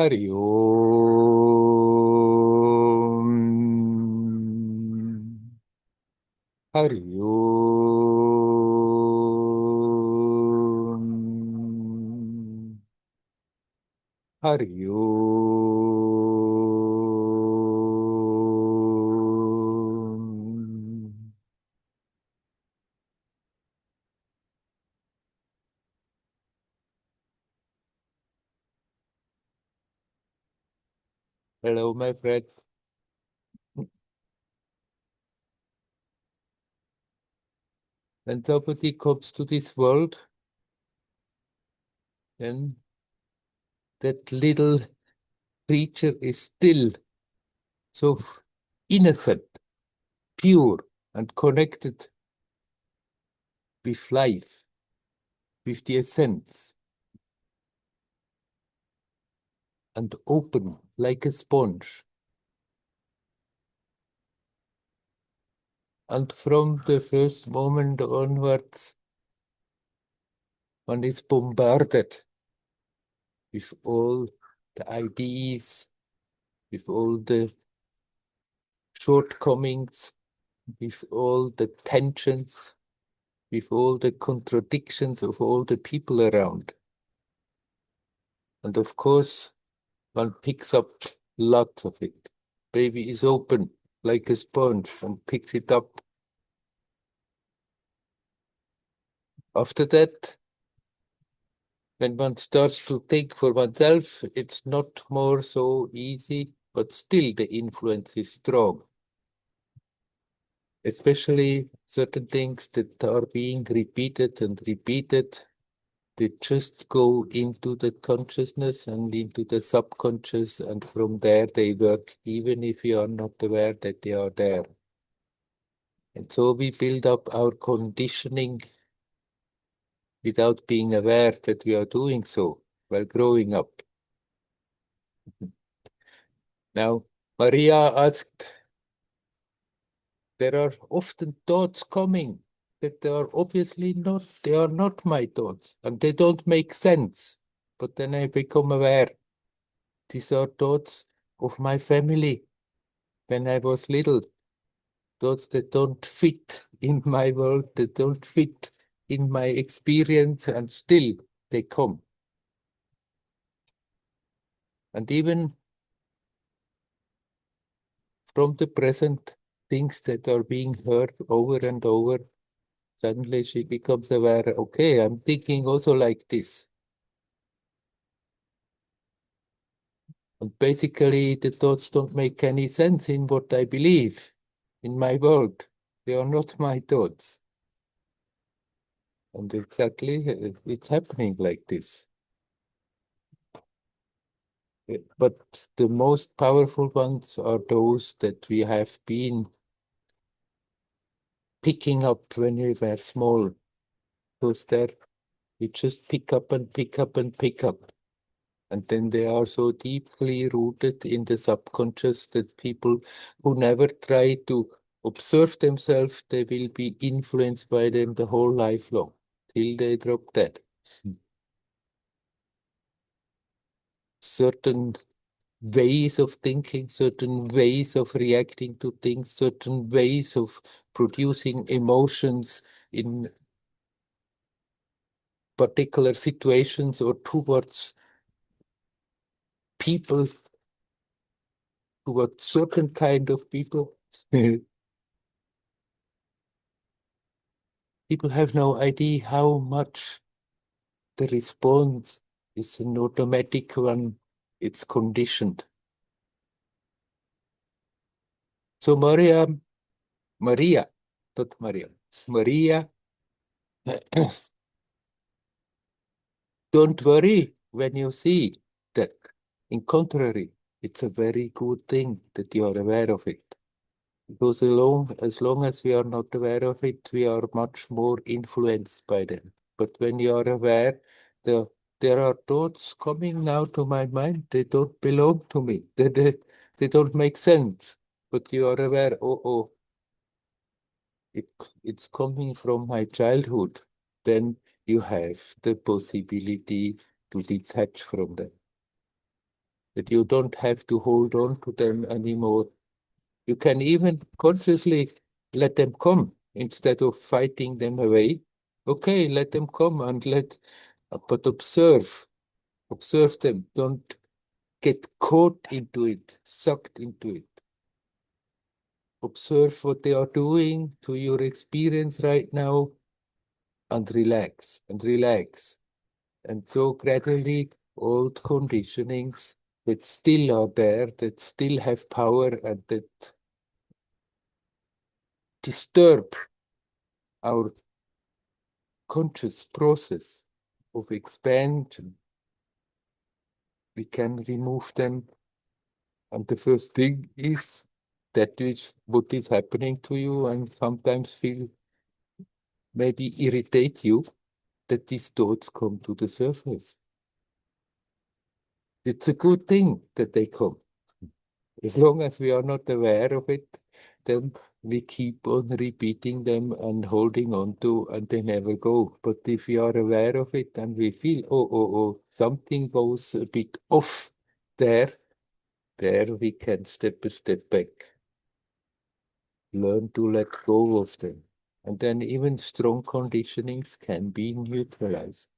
Hari Om. Hari Om. Hari Om. Hello, my friend. When somebody comes to this world, then that little creature is still so innocent, pure, and connected with life, with the essence, and open like a sponge. And from the first moment onwards, one is bombarded with all the ideas, with all the shortcomings, with all the tensions, with all the contradictions of all the people around. And of course, one picks up lots of it. Baby is open like a sponge and picks it up. After that, when one starts to think for oneself, it's not more so easy, but still the influence is strong. Especially certain things that are being repeated and repeated, they just go into the consciousness and into the subconscious, and from there they work, even if you are not aware that they are there. And so we build up our conditioning without being aware that we are doing so while growing up. Now, Maria asked, there are often thoughts coming that they are not my thoughts and they don't make sense. But then I become aware, these are thoughts of my family when I was little, thoughts that don't fit in my world, that don't fit in my experience, and still they come. And even from the present, things that are being heard over and over, suddenly she becomes aware, okay, I'm thinking also like this. And basically, the thoughts don't make any sense in what I believe in my world. They are not my thoughts. And exactly, it's happening like this. But the most powerful ones are those that we have been picking up when we were small. Those there, we just pick up and pick up and pick up. And then they are so deeply rooted in the subconscious that people who never try to observe themselves, they will be influenced by them the whole life long, till they drop dead. Certain ways of thinking, certain ways of reacting to things, certain ways of producing emotions in particular situations or towards people, towards certain kind of people. People have no idea how much the response is an automatic one, it's conditioned. So Maria, not Maria, Maria, don't worry when you see that. In contrary, it's a very good thing that you are aware of it. Because as long as we are not aware of it, we are much more influenced by them. But when you are aware, the, there are thoughts coming now to my mind, they don't belong to me. They don't make sense. But you are aware, it, it's coming from my childhood. Then you have the possibility to detach from them. that you don't have to hold on to them anymore. You can even consciously let them come instead of fighting them away. Okay, let them come and but observe them. Don't get caught into it, sucked into it. Observe what they are doing to your experience right now and relax and relax. And so gradually old conditionings that still are there, that still have power and that disturb our conscious process of expansion, we can remove them. And the first thing is that which what is happening to you and sometimes feel maybe irritate you, that these thoughts come to the surface. It's a good thing that they come. As long as we are not aware of it, then we keep on repeating them and holding on to, and they never go. But if we are aware of it and we feel, something goes a bit off there, there we can step a step back, learn to let go of them. And then even strong conditionings can be neutralized.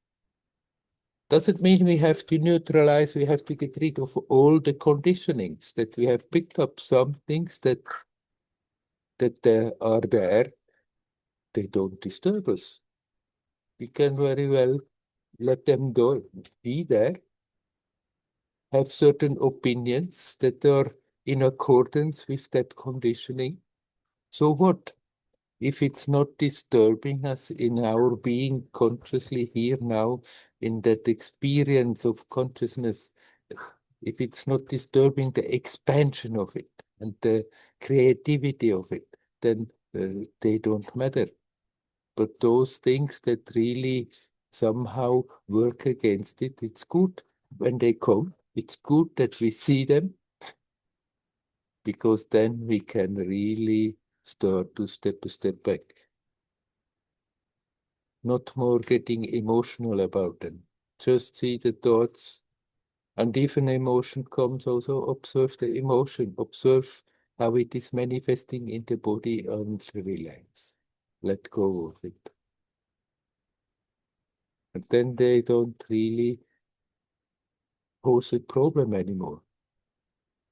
Doesn't mean we have to neutralize, we have to get rid of all the conditionings that we have picked up. Some things that are there, they don't disturb us. We can very well let them be there, have certain opinions that are in accordance with that conditioning. So what? If it's not disturbing us in our being consciously here now, in that experience of consciousness, if it's not disturbing the expansion of it and the creativity of it, then they don't matter. But those things that really somehow work against it, it's good when they come. It's good that we see them, because then we can really start to step a step back. Not more getting emotional about them. Just see the thoughts. And if an emotion comes, also observe the emotion. Observe how it is manifesting in the body and relax. Let go of it. And then they don't really pose a problem anymore.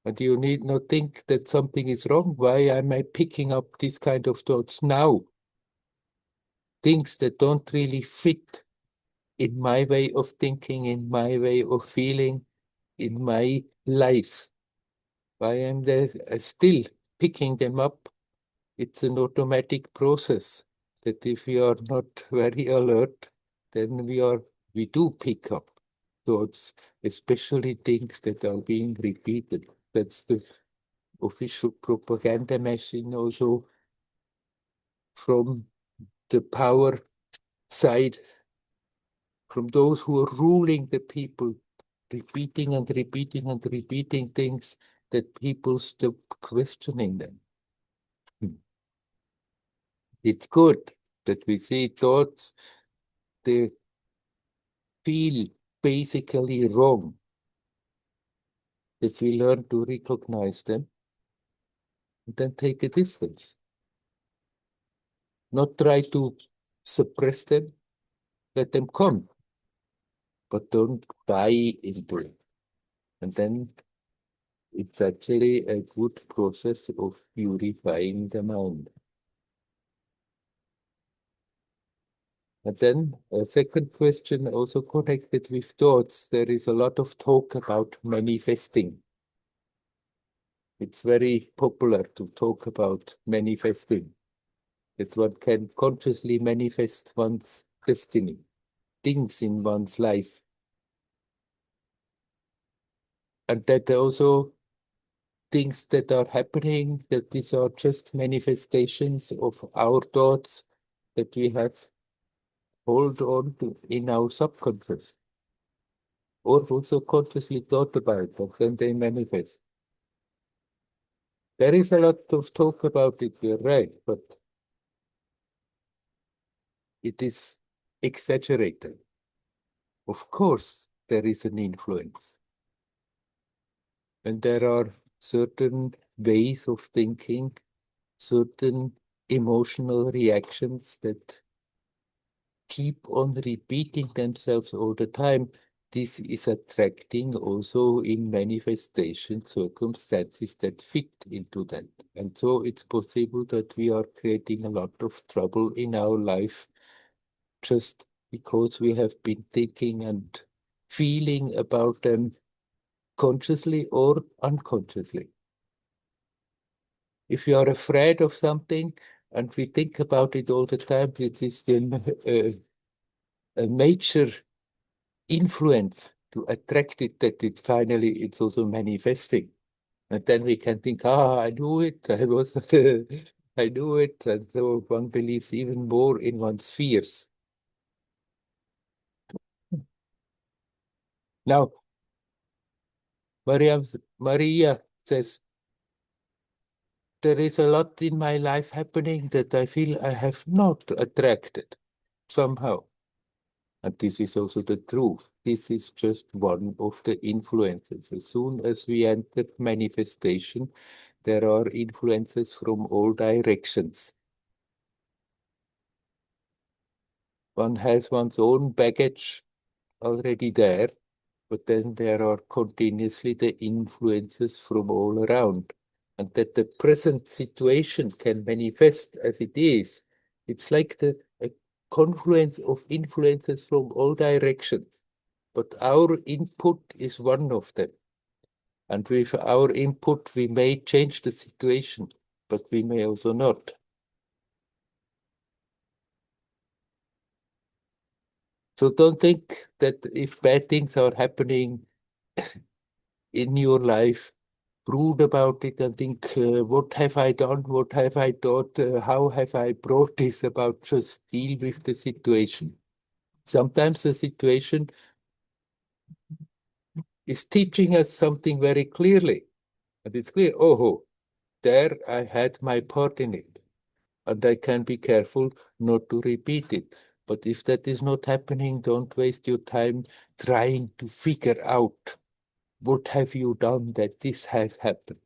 And you need not think that something is wrong. Why am I picking up this kind of thoughts now? Things that don't really fit in my way of thinking, in my way of feeling, in my life. Why am I still picking them up? It's an automatic process that if we are not very alert, then we do pick up thoughts, especially things that are being repeated. That's the official propaganda machine also from the power side, from those who are ruling the people, repeating and repeating and repeating things that people stop questioning them. It's good that we see thoughts, they feel basically wrong, that we learn to recognize them and then take a distance. Not try to suppress them, let them come, but don't buy into it. And then it's actually a good process of purifying the mind. And then a second question also connected with thoughts. There is a lot of talk about manifesting. It's very popular to talk about manifesting, that one can consciously manifest one's destiny, things in one's life. And that also things that are happening, that these are just manifestations of our thoughts that we have hold on to in our subconscious, or also consciously thought about, but then they manifest. There is a lot of talk about it, you're right, but it is exaggerated. Of course, there is an influence. And there are certain ways of thinking, certain emotional reactions that keep on repeating themselves all the time. This is attracting also in manifestation circumstances that fit into that. And so it's possible that we are creating a lot of trouble in our life just because we have been thinking and feeling about them consciously or unconsciously. If you are afraid of something and we think about it all the time, it is then a major influence to attract it that it finally it's also manifesting. And then we can think, I knew it, I was I knew it. And so one believes even more in one's fears. Now, Maria says, there is a lot in my life happening that I feel I have not attracted somehow. And this is also the truth. This is just one of the influences. As soon as we enter manifestation, there are influences from all directions. One has one's own baggage already there, but then there are continuously the influences from all around. And that the present situation can manifest as it is. It's like a confluence of influences from all directions. But our input is one of them. And with our input, we may change the situation, but we may also not. So don't think that if bad things are happening in your life, brood about it and think, what have I done? What have I thought? How have I brought this about? Just deal with the situation. Sometimes the situation is teaching us something very clearly. And it's clear, oh, there I had my part in it. And I can be careful not to repeat it. But if that is not happening, don't waste your time trying to figure out what have you done that this has happened.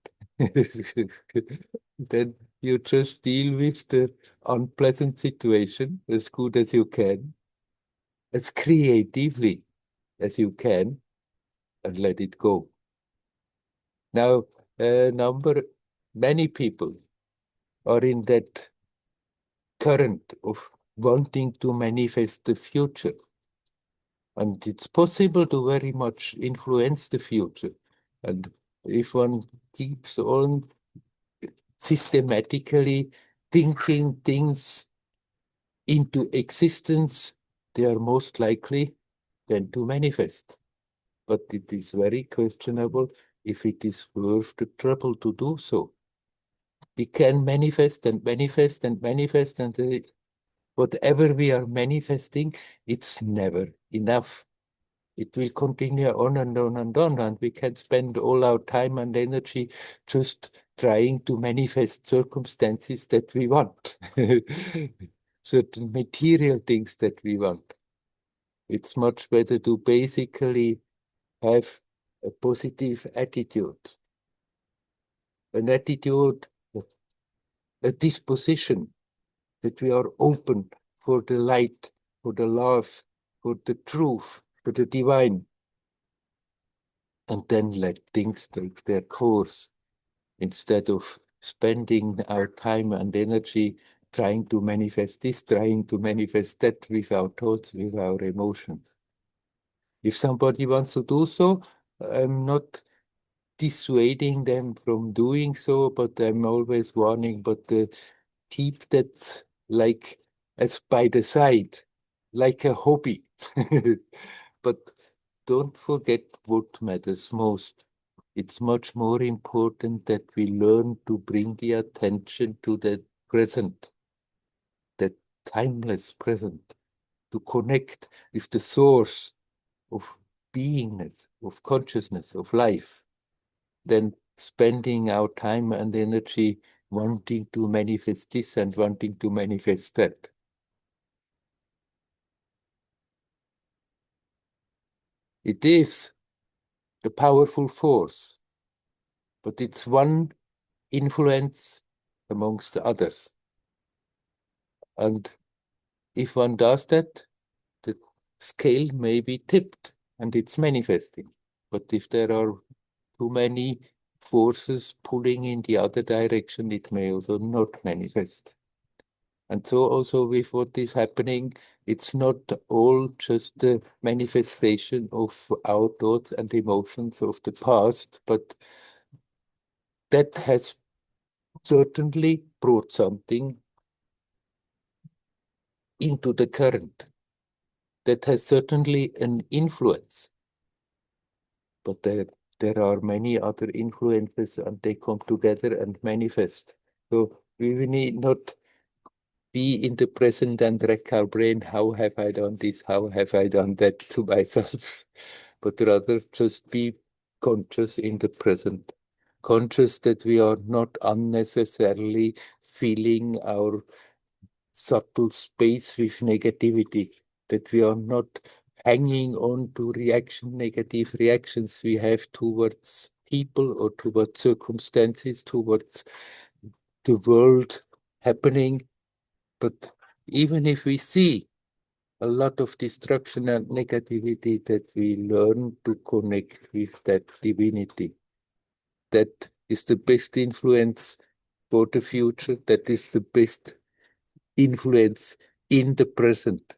Then you just deal with the unpleasant situation as good as you can, as creatively as you can, and let it go. Now, many people are in that current of wanting to manifest the future. And it's possible to very much influence the future. And if one keeps on systematically thinking things into existence, they are most likely then to manifest. But it is very questionable if it is worth the trouble to do so. We can manifest and manifest and manifest, and whatever we are manifesting, it's never enough. It will continue on and on and on, and we can spend all our time and energy just trying to manifest circumstances that we want, certain material things that we want. It's much better to basically have a positive attitude, an attitude, a disposition that we are open for the light, for the love, for the truth, for the divine, and then let things take their course instead of spending our time and energy trying to manifest this, trying to manifest that with our thoughts, with our emotions. If somebody wants to do so, I'm not dissuading them from doing so, but I'm always warning, but keep that like as by the side, like a hobby. But don't forget what matters most. It's much more important that we learn to bring the attention to the present, that timeless present, to connect with the source of beingness, of consciousness, of life, than spending our time and energy wanting to manifest this and wanting to manifest that. It is the powerful force but it's one influence amongst the others. And if one does that, the scale may be tipped and it's manifesting. But if there are too many forces pulling in the other direction, it may also not manifest. And so also with what is happening, it's not all just the manifestation of our thoughts and emotions of the past, but that has certainly brought something into the current. That has certainly an influence, but there are many other influences and they come together and manifest. So we need not be in the present and wreck our brain. How have I done this? How have I done that to myself? But rather just be conscious in the present. Conscious that we are not unnecessarily filling our subtle space with negativity, that we are not hanging on to negative reactions we have towards people or towards circumstances, towards the world happening. But even if we see a lot of destruction and negativity, that we learn to connect with that divinity. That is the best influence for the future. That is the best influence in the present.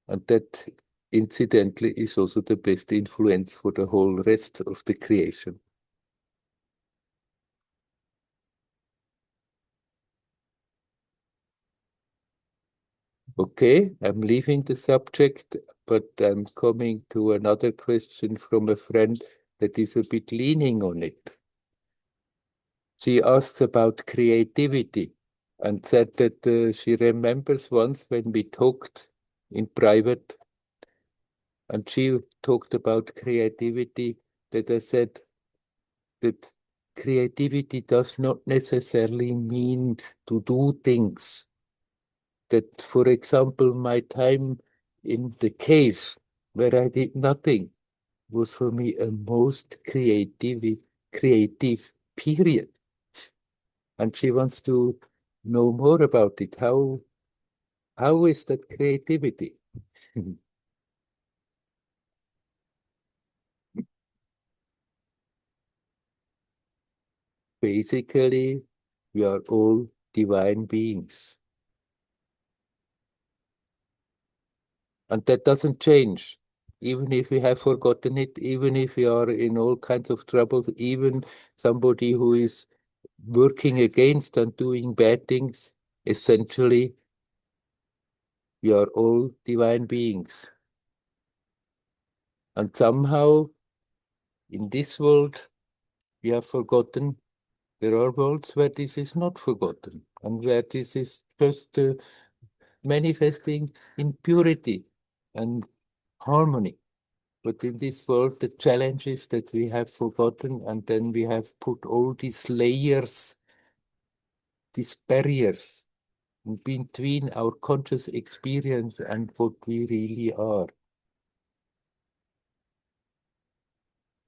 And that, incidentally, is also the best influence for the whole rest of the creation. Okay, I'm leaving the subject, but I'm coming to another question from a friend that is a bit leaning on it. She asked about creativity and said that she remembers once when we talked in private and she talked about creativity, that I said that creativity does not necessarily mean to do things. That, for example, my time in the cave where I did nothing was for me a most creative period. And she wants to know more about it. How is that creativity? Basically, we are all divine beings. And that doesn't change. Even if we have forgotten it, even if we are in all kinds of troubles, even somebody who is working against and doing bad things, essentially, we are all divine beings. And somehow, in this world, we have forgotten. There are worlds where this is not forgotten and where this is just manifesting in purity and harmony. But in this world, the challenge is that we have forgotten and then we have put all these layers, these barriers in between our conscious experience and what we really are.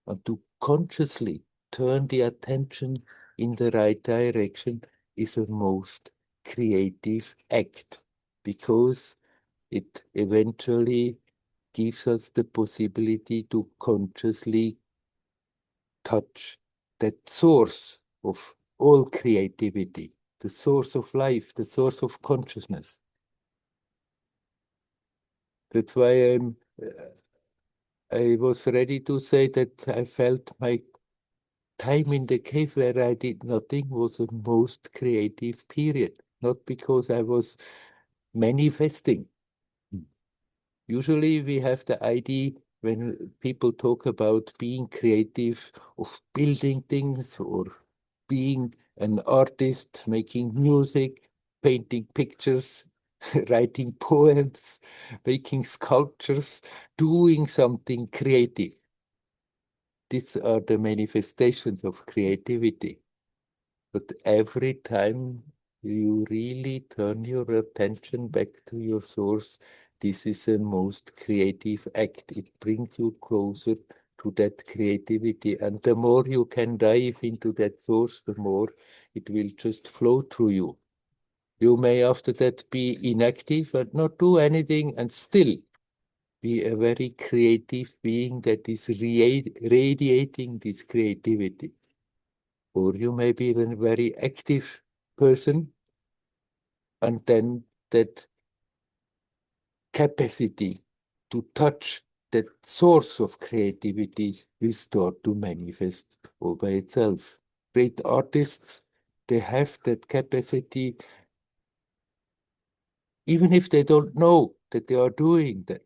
And to consciously turn the attention in the right direction is a most creative act because it eventually gives us the possibility to consciously touch that source of all creativity, the source of life, the source of consciousness. That's why I was ready to say that I felt my time in the cave where I did nothing was a most creative period, not because I was manifesting. Usually we have the idea when people talk about being creative of building things or being an artist, making music, painting pictures, writing poems, making sculptures, doing something creative. These are the manifestations of creativity. But every time you really turn your attention back to your source, this is a most creative act. It brings you closer to that creativity. And the more you can dive into that source, the more it will just flow through you. You may after that be inactive and not do anything and still be a very creative being that is radiating this creativity. Or you may be a very active person and then that capacity to touch that source of creativity will start to manifest all by itself. Great artists, they have that capacity, even if they don't know that they are doing that.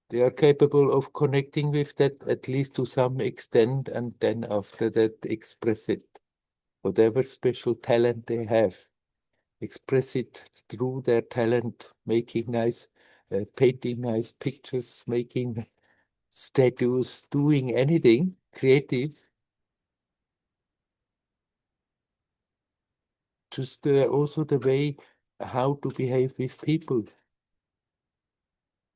They are capable of connecting with that at least to some extent, and then after that express it. Whatever special talent they have, express it through their talent, making nice, painting nice pictures, making statues, doing anything creative. Just also the way how to behave with people,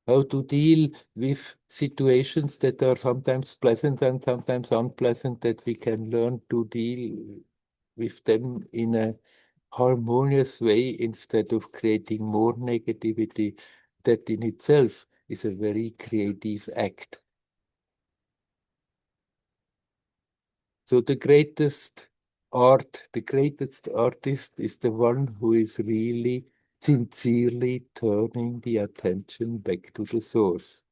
how to deal with situations that are sometimes pleasant and sometimes unpleasant, that we can learn to deal with them in a harmonious way instead of creating more negativity. That in itself is a very creative act. So the greatest art, the greatest artist is the one who is really sincerely turning the attention back to the source,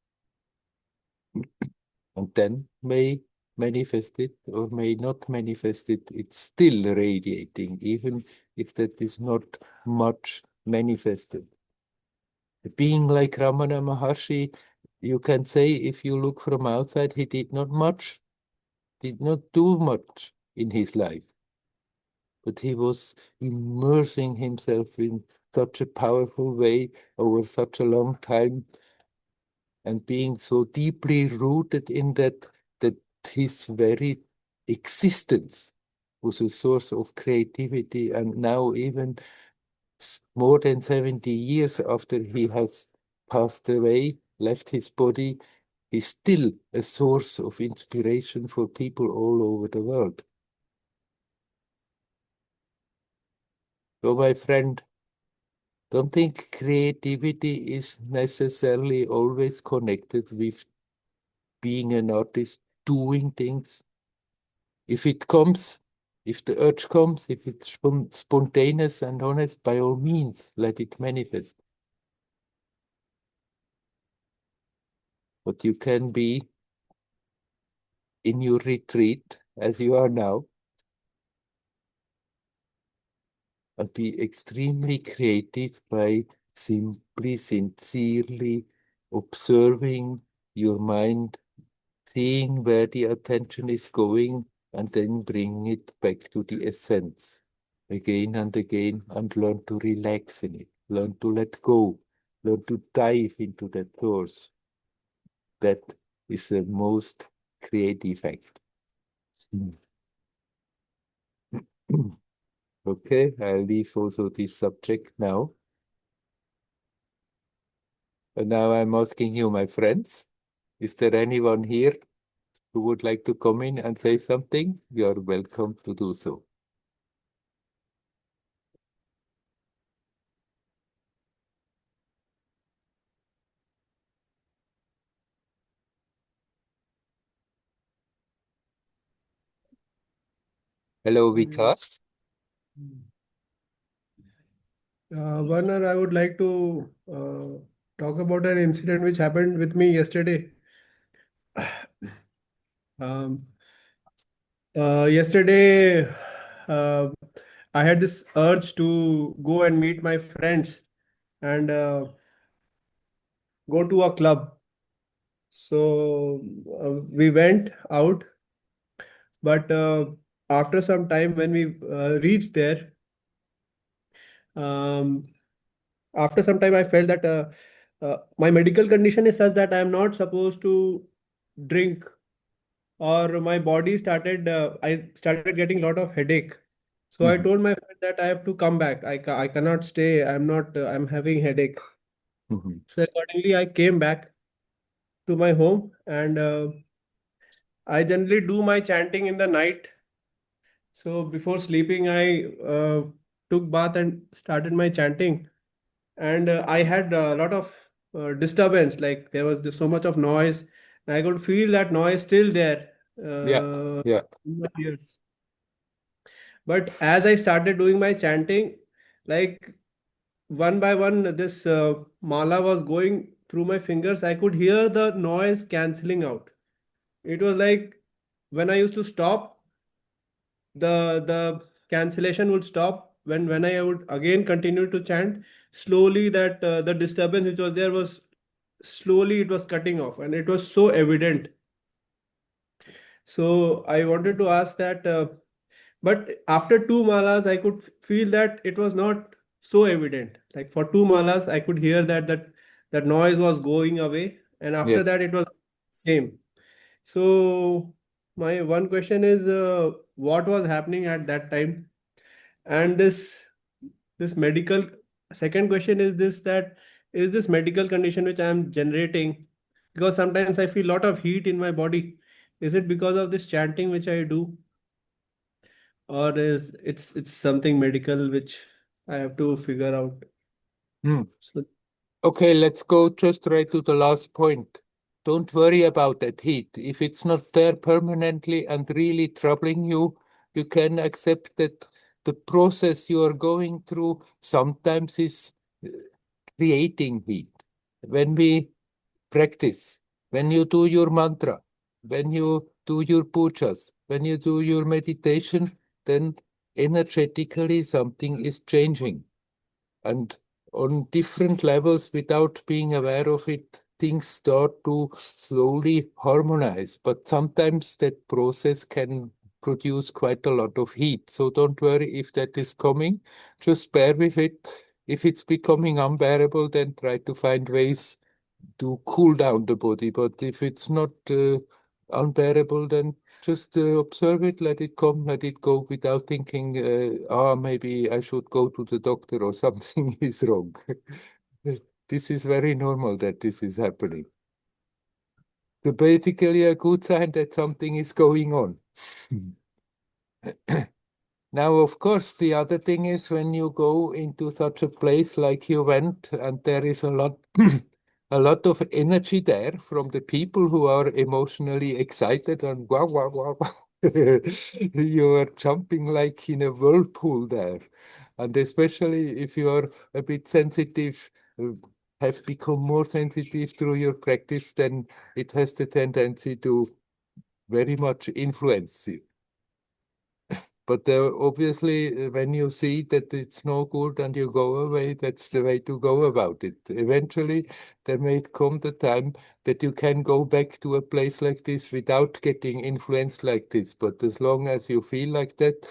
and then may manifest it or may not manifest it. It's still radiating, even if that is not much manifested. Being like Ramana Maharshi, you can say if you look from outside, he did not much, did not do much in his life, but he was immersing himself in such a powerful way over such a long time and being so deeply rooted in that, that his very existence was a source of creativity. And now, even more than 70 years after he has passed away, left his body, he's still a source of inspiration for people all over the world. So, my friend, don't think creativity is necessarily always connected with being an artist, doing things. If it comes, if the urge comes, if it's spontaneous and honest, by all means, let it manifest. But you can be in your retreat, as you are now, and be extremely creative by simply, sincerely observing your mind, seeing where the attention is going, and then bring it back to the essence again and again, and learn to relax in it, learn to let go, learn to dive into that source. That is the most creative act. Mm. Okay, I'll leave also this subject now. And now I'm asking you, my friends, is there anyone here who would like to come in and say something? You are welcome to do so. Hello, Vikas. Werner, I would like to talk about an incident which happened with me yesterday. Um, Yesterday, uh, I had this urge to go and meet my friends and go to a club. So we went out, but after some time, when we reached there, um, after some time, I felt that my medical condition is such that I am not supposed to drink, or my body started I started getting a lot of headache. So I Mhm, told my friend that I have to come back. I cannot stay. I'm not I'm having headache. mhm, So accordingly I came back to my home, and I generally do my chanting in the night. So before sleeping, I took bath and started my chanting. And I had a lot of disturbance. Like there was so much of noise. And I could feel that noise still there Yeah, yeah, in my ears. But as I started doing my chanting, like one by one, this mala was going through my fingers. I could hear the noise canceling out. It was like when I used to stop, the cancellation would stop. When I would again continue to chant, slowly that the disturbance which was there was slowly it was cutting off, and it was so evident. So I wanted to ask that, but after two malas, I could feel that it was not so evident. Like for two malas, I could hear that noise was going away, and after yes. that, it was same. So my one question is, what was happening at that time? And this medical second question is this, that is this medical condition which I am generating, because sometimes I feel lot of heat in my body. Is it because of this chanting which I do, or is it's something medical which I have to figure out? Hmm. So Okay, let's go just right to the last point. Don't worry about that heat. If it's not there permanently and really troubling you, you can accept that the process you are going through sometimes is uh, creating heat. When we practice, when you do your mantra, when you do your pujas, when you do your meditation, then energetically something is changing. And on different levels, without being aware of it, things start to slowly harmonize. But sometimes that process can produce quite a lot of heat. So don't worry if that is coming, just bear with it. If it's becoming unbearable, then try to find ways to cool down the body. But if it's not unbearable, then just observe it, let it come, let it go without thinking, maybe I should go to the doctor or something is wrong. This is very normal that this is happening. So basically a good sign that something is going on. Now, of course, the other thing is when you go into such a place like you went, and there is a lot, a lot of energy there from the people who are emotionally excited and wow, wow, wow, wow. You are jumping like in a whirlpool there. And especially if you are a bit sensitive, uh, have become more sensitive through your practice, then it has the tendency to very much influence you. But obviously, when you see that it's no good and you go away, that's the way to go about it. Eventually, there may come the time that you can go back to a place like this without getting influenced like this. But as long as you feel like that,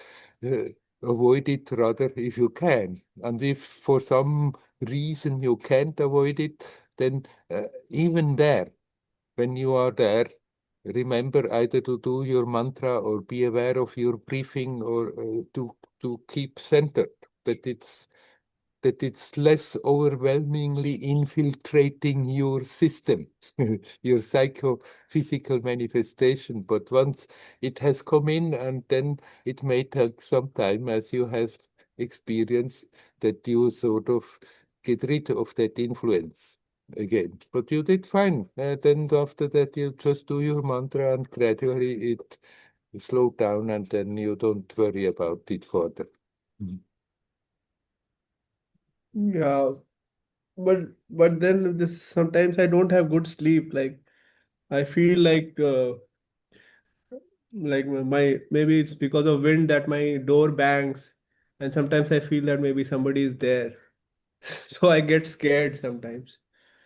avoid it rather if you can. And if for some reason you can't avoid it, then even there, when you are there, remember either to do your mantra or be aware of your breathing or to keep centered, that it's less overwhelmingly infiltrating your system, your psychophysical manifestation. But once it has come in, and then it may take some time, as you have experienced, that you sort of get rid of that influence again. But you did fine. Then after that, you just do your mantra and gradually it slow down, and then you don't worry about it further. Mm. yeah, but then this sometimes I don't have good sleep. Like I feel like my maybe it's because of wind that my door bangs, and sometimes I feel that maybe somebody is there. So I get scared sometimes.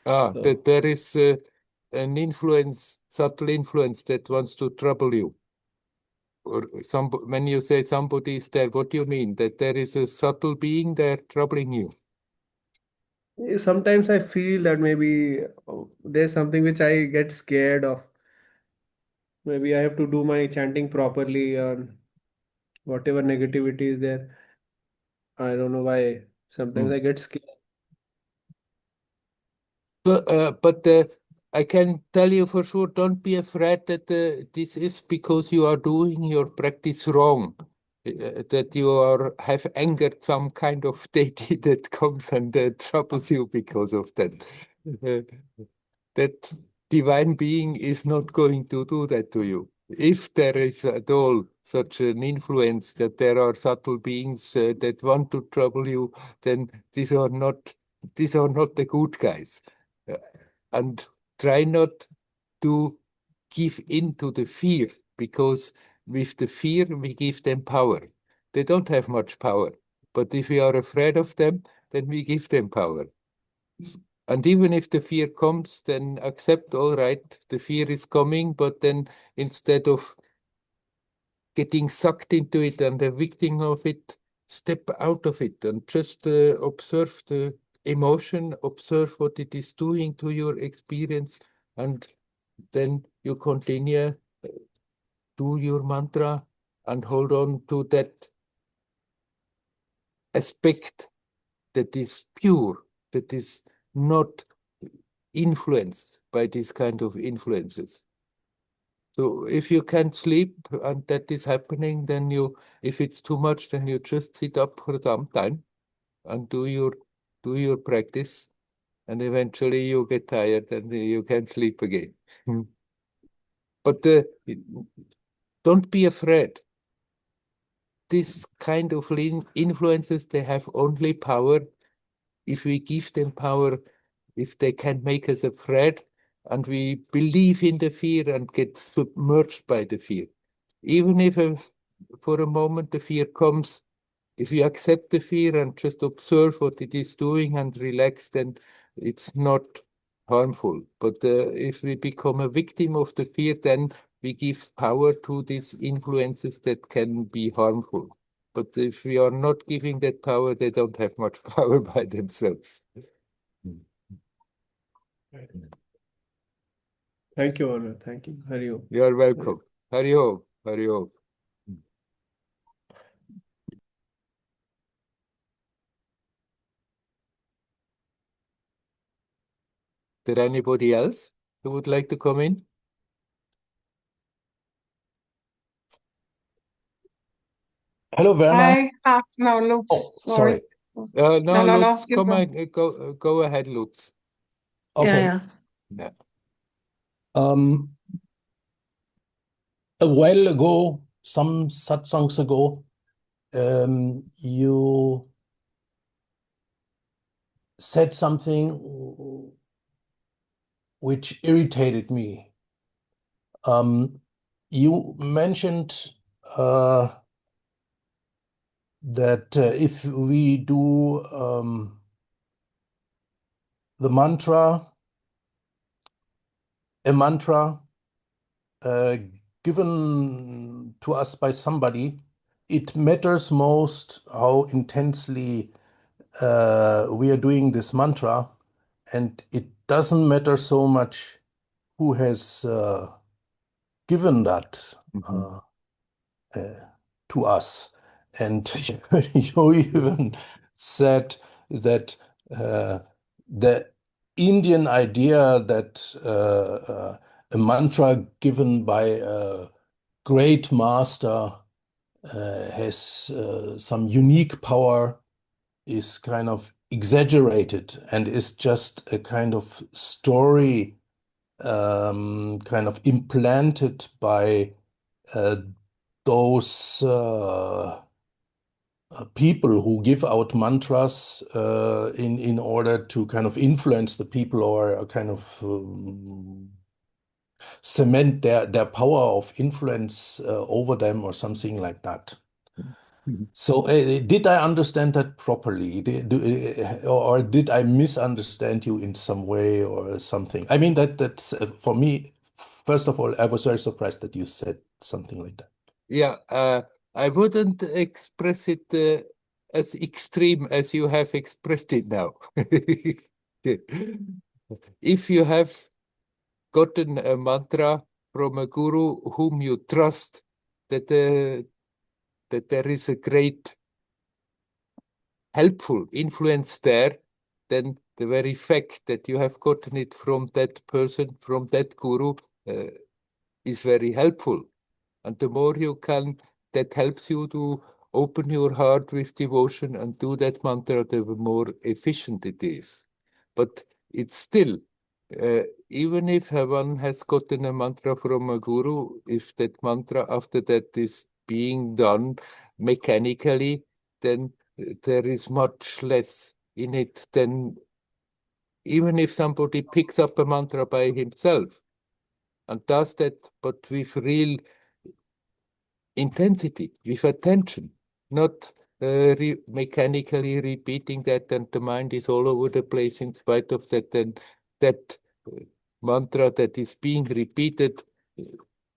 So That there is an influence, subtle influence that wants to trouble you. Or when you say somebody is there, what do you mean? That there is a subtle being there troubling you? sometimes I feel that maybe there's something which I get scared of. Maybe I have to do my chanting properly, and whatever negativity is there, I don't know why. Sometimes Mm. I get scared. But I can tell you for sure, don't be afraid that this is because you are doing your practice wrong. That you have angered some kind of deity that comes and troubles you because of that. Uh, that divine being is not going to do that to you. If there is at all such an influence that there are subtle beings that want to trouble you, then these are not the good guys. Uh, and try not to give in to the fear, because with the fear we give them power. They don't have much power, but if we are afraid of them, then we give them power. And even if the fear comes, then accept, all right, the fear is coming, but then instead of getting sucked into it and a victim of it, step out of it and just observe the emotion, observe what it is doing to your experience, and then you continue, do your mantra and hold on to that aspect that is pure, that is not influenced by these kind of influences. So if you can't sleep and that is happening, then if it's too much, then you just sit up for some time and do your practice, and eventually you get tired and you can sleep again. But don't be afraid. This kind of influences, they have only power if we give them power, if they can make us afraid and we believe in the fear and get submerged by the fear. Even if for a moment the fear comes, if you accept the fear and just observe what it is doing and relax, then it's not harmful. But if we become a victim of the fear, then we give power to these influences that can be harmful. But if we are not giving that power, they don't have much power by themselves. Thank you, Werner. Thank you. Hari Om. You are welcome. Hari Om. Hari Om. Did anybody else who would like to come in? Hello, Werner. Hi. No, Lutz. Oh, Sorry. sorry. No, No, Lutz, you come go. on, go ahead, Lutz. Okay. Yeah. Yeah. Um, a while ago, some satsangs ago, you said something which irritated me. You mentioned that if we do the mantra, a mantra uh, given to us by somebody, it matters most how intensely we are doing this mantra, and it doesn't matter so much who has given that uh, to us. And you even said that the Indian idea that a mantra given by a great master has some unique power is kind of exaggerated and is just a kind of story kind of implanted by uh, those people who give out mantras in order to kind of influence the people or kind of cement their power of influence over them or something like that. So, did I understand that properly? Or did I misunderstand you in some way or something? I mean, that's for me, first of all, I was very surprised that you said something like that. Yeah, I wouldn't express it as extreme as you have expressed it now. If you have gotten a mantra from a guru whom you trust, that there is a great helpful influence there, then the very fact that you have gotten it from that person, from that guru, is very helpful. And the more you can, that helps you to open your heart with devotion and do that mantra, the more efficient it is. But it's still, even if one has gotten a mantra from a guru, if that mantra after that is being done mechanically, then there is much less in it than even if somebody picks up a mantra by himself and does that, but with real intensity, with attention, not mechanically repeating that, and the mind is all over the place in spite of that, then that mantra that is being repeated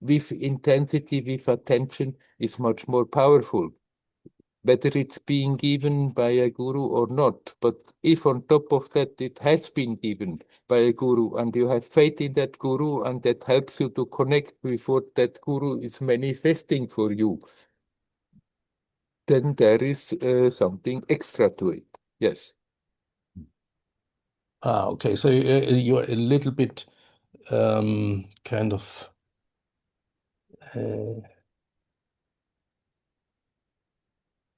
with intensity, with attention, is much more powerful, whether it's being given by a guru or not. But if on top of that it has been given by a guru and you have faith in that guru and that helps you to connect with what that guru is manifesting for you, then there is something extra to it. Yes. Okay. So you're a little bit kind of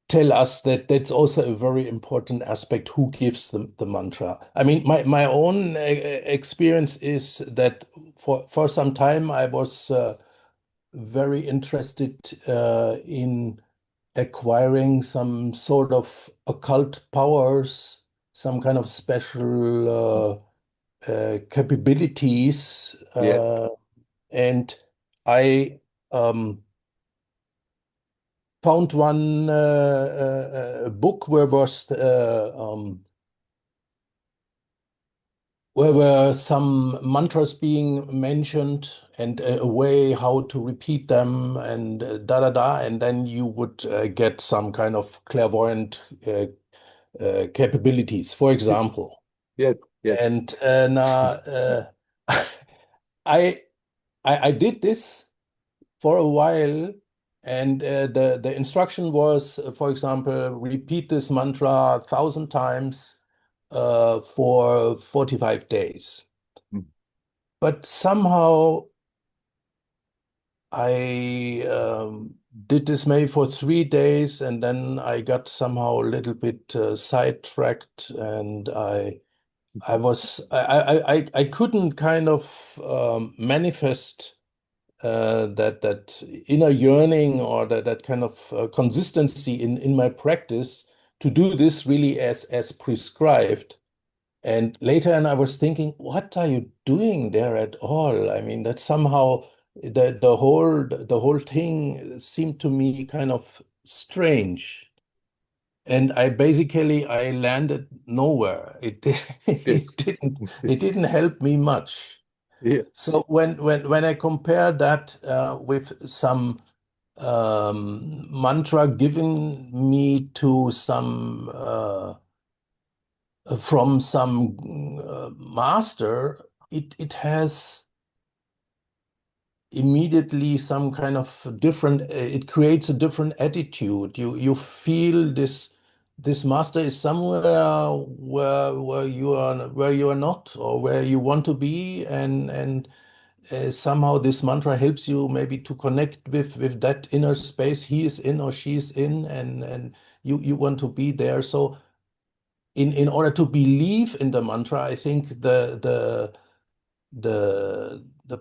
tell us that that's also a very important aspect, who gives the mantra. I mean, my own experience is that for some time I was very interested in acquiring some sort of occult powers, some kind of special capabilities, Yeah. and I found one book where were some mantras being mentioned and a way how to repeat them and da da da, and then you would get some kind of clairvoyant capabilities, for example. Yeah. Yeah. And now I, I did this for a while, and the instruction was, for example, repeat this mantra 1,000 times for 45 days. Mm. But somehow I did this maybe for 3 days, and then I got somehow a little bit sidetracked, and I couldn't kind of manifest that inner yearning or that kind of consistency in my practice to do this really as prescribed. And later, and I was thinking, what are you doing there at all? I mean, that somehow the whole thing seemed to me kind of strange. And I landed nowhere. Yes. It didn't help me much. Yeah. So when I compare that with some mantra given me to some from some master, it has immediately some kind of different. It creates a different attitude. You feel this master is somewhere where you are not, or where you want to be, and somehow this mantra helps you maybe to connect with that inner space he is in or she is in, and you want to be there. So in order to believe in the mantra, I think the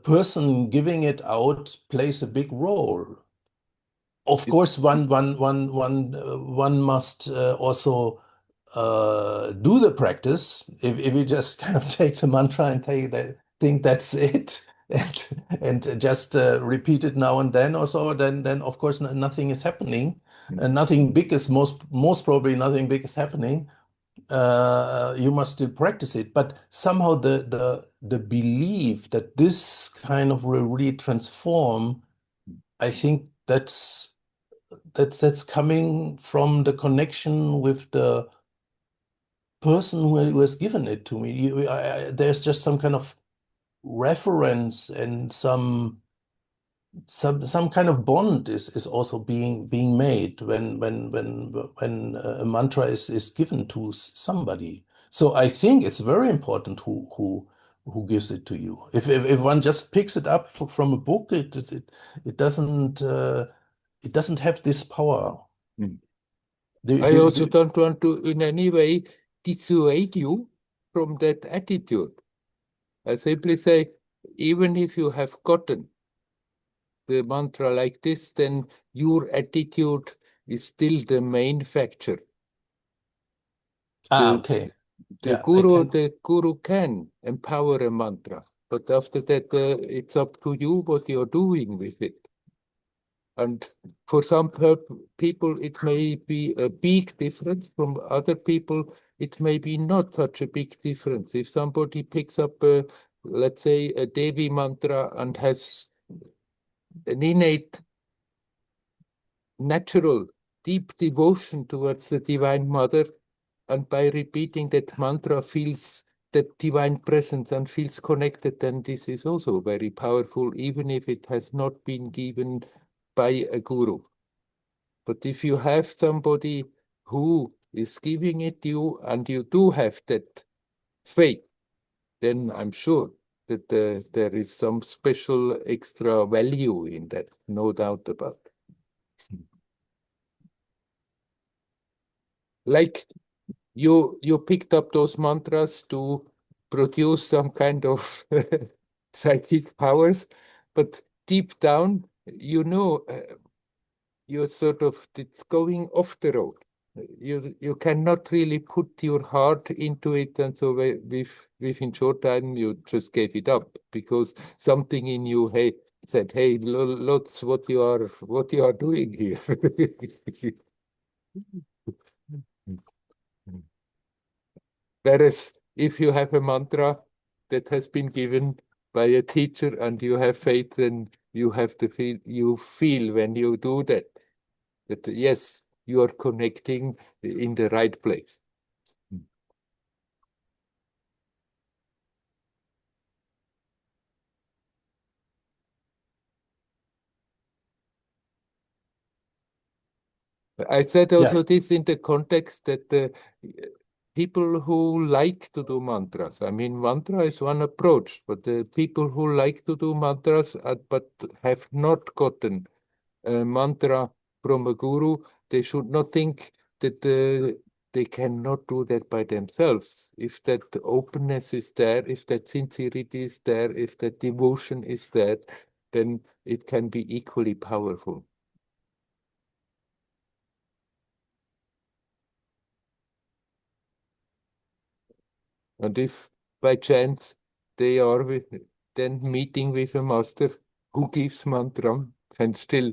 person giving it out plays a big role. Of course, one must also do the practice. If you just kind of take the mantra and think that's it, and just repeat it now and then or so, then of course nothing is happening, and nothing big is most probably nothing big is happening. You must still practice it, but somehow the belief that this kind of will really transform, I think that's coming from the connection with the person who has given it to me. There's just some kind of reference and some kind of bond is also being made when a mantra is given to somebody. So I think it's very important who gives it to you. If one just picks it up from a book, it doesn't have this power. Mm. Do- I do- also do- don't want to in any way dissuade you from that attitude. I simply say, even if you have gotten the mantra like this, then your attitude is still the main factor. The, okay. the Yeah, I can. guru can empower a mantra, but after that, it's up to you what you're doing with it. And for some people, it may be a big difference. From other people, it may be not such a big difference. If somebody picks up, let's say, a Devi mantra and has an innate, natural, deep devotion towards the Divine Mother, and by repeating that mantra feels that divine presence and feels connected, then this is also very powerful, even if it has not been given by a guru. But if you have somebody who is giving it you and you do have that faith, then I'm sure that there is some special extra value in that, no doubt about it. Like you picked up those mantras to produce some kind of psychic powers, but deep down, you're sort of it's going off the road. You cannot really put your heart into it, and so within short time you just gave it up because something in you said, "Hey, lots what you are doing here." Whereas if you have a mantra that has been given by a teacher and you have faith, then you feel when you do that yes, you are connecting in the right place. I said Yeah. also this in the context that the people who like to do mantras, I mean, mantra is one approach, but the people who like to do mantras but have not gotten a mantra from a guru, they should not think that they cannot do that by themselves. If that openness is there, if that sincerity is there, if that devotion is there, then it can be equally powerful. And if by chance they are then meeting with a master who gives mantra, can still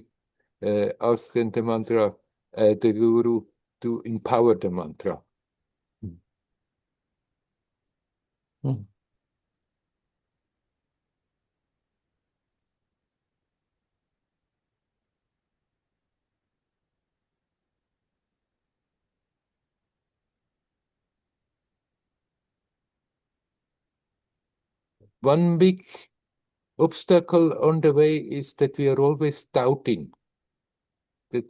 ask then the mantra, the guru to empower the mantra. Hmm. One big obstacle on the way is that we are always doubting that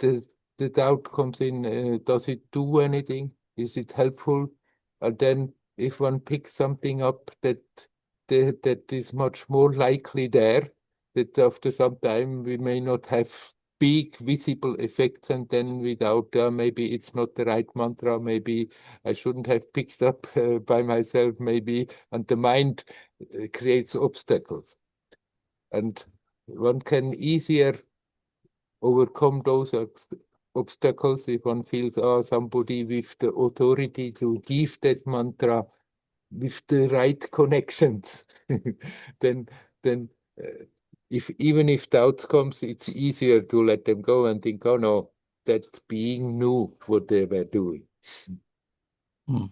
the doubt comes in, does it do anything? Is it helpful? And then if one picks something up that is much more likely there, that after some time we may not have big visible effects, and then without maybe it's not the right mantra, maybe I shouldn't have picked up by myself, maybe, and the mind creates obstacles. And one can easier overcome those obstacles if one feels somebody with the authority to give that mantra with the right connections. then then uh, if even if doubt comes, it's easier to let them go and think, oh no, that being knew what they were doing. Hmm.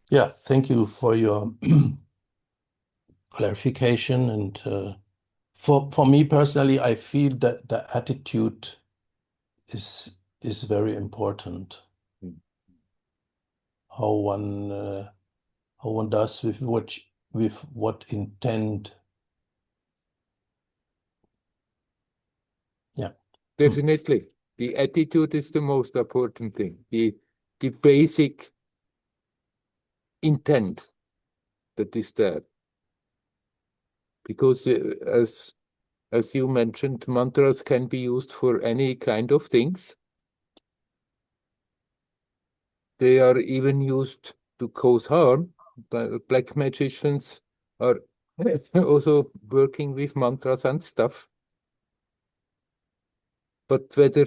Yeah, thank you for your clarification. And for me personally, I feel that the attitude is very important. Mm. How one does with with what intent. Yeah. Definitely. The attitude is the most important thing. The basic intent that is there. Because as you mentioned, mantras can be used for any kind of things. They are even used to cause harm. Black magicians are also working with mantras and stuff. But whether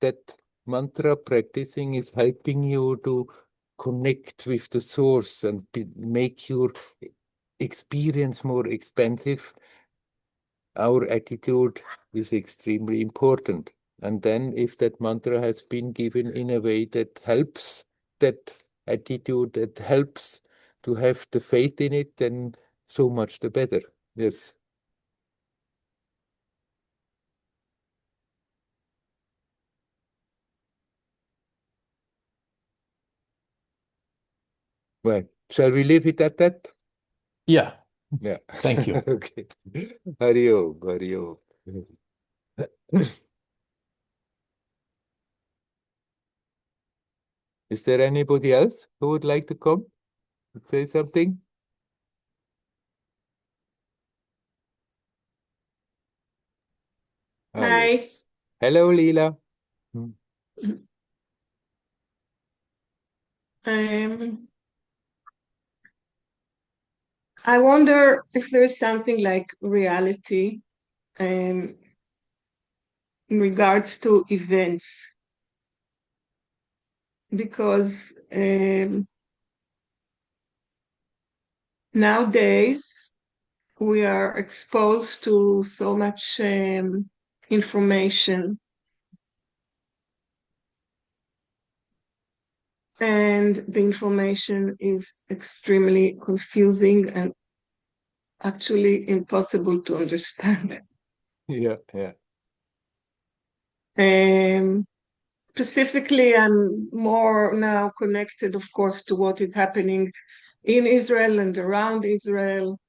that mantra practicing is helping you to connect with the source and make your experience more expansive, our attitude is extremely important. And then if that mantra has been given in a way that helps that attitude, that helps to have the faith in it, then so much the better. Yes. Well, shall we leave it at that? Yeah. Yeah. Thank you. Okay. Hari Om, Hari Om. Is there anybody else who would like to come and say something? Ah, Hi. yes. Hello, Leela. Hmm. Um, I wonder if there's something like reality in regards to events, because nowadays we are exposed to so much information, and the information is extremely confusing and actually impossible to understand. Yeah, yeah. Specifically, I'm more now connected, of course, to what is happening in Israel and around Israel,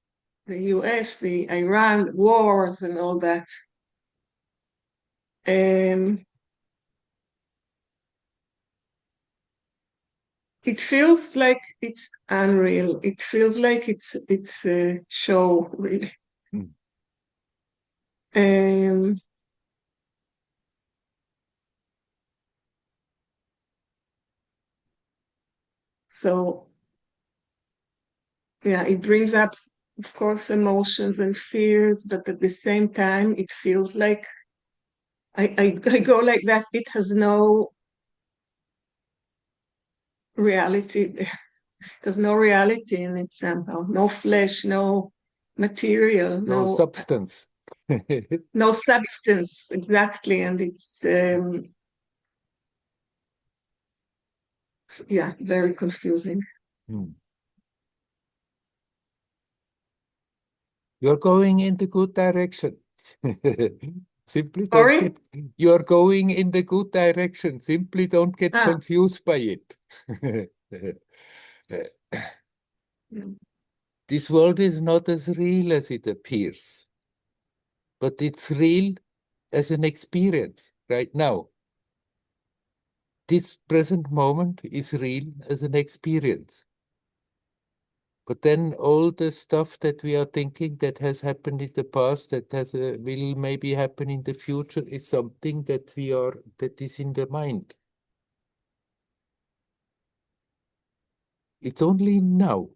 the US, the Iran wars, and all that. It feels like it's unreal. It feels like it's a show, really. Mm. So yeah, it brings up, of course, emotions and fears, but at the same time, it feels like I go like that. It has no reality there. There's no reality in it somehow. No flesh, no material, No substance. no substance, exactly. And it's yeah, very confusing. Hmm. You're going in the good direction. Simply don't Sorry? you're going in the good direction. Simply don't get Ah, confused by it. mm, This world is not as real as it appears, but it's real as an experience right now. This present moment is real as an experience. But then all the stuff that we are thinking that has happened in the past, that will maybe happen in the future, is something that that is in the mind. It's only now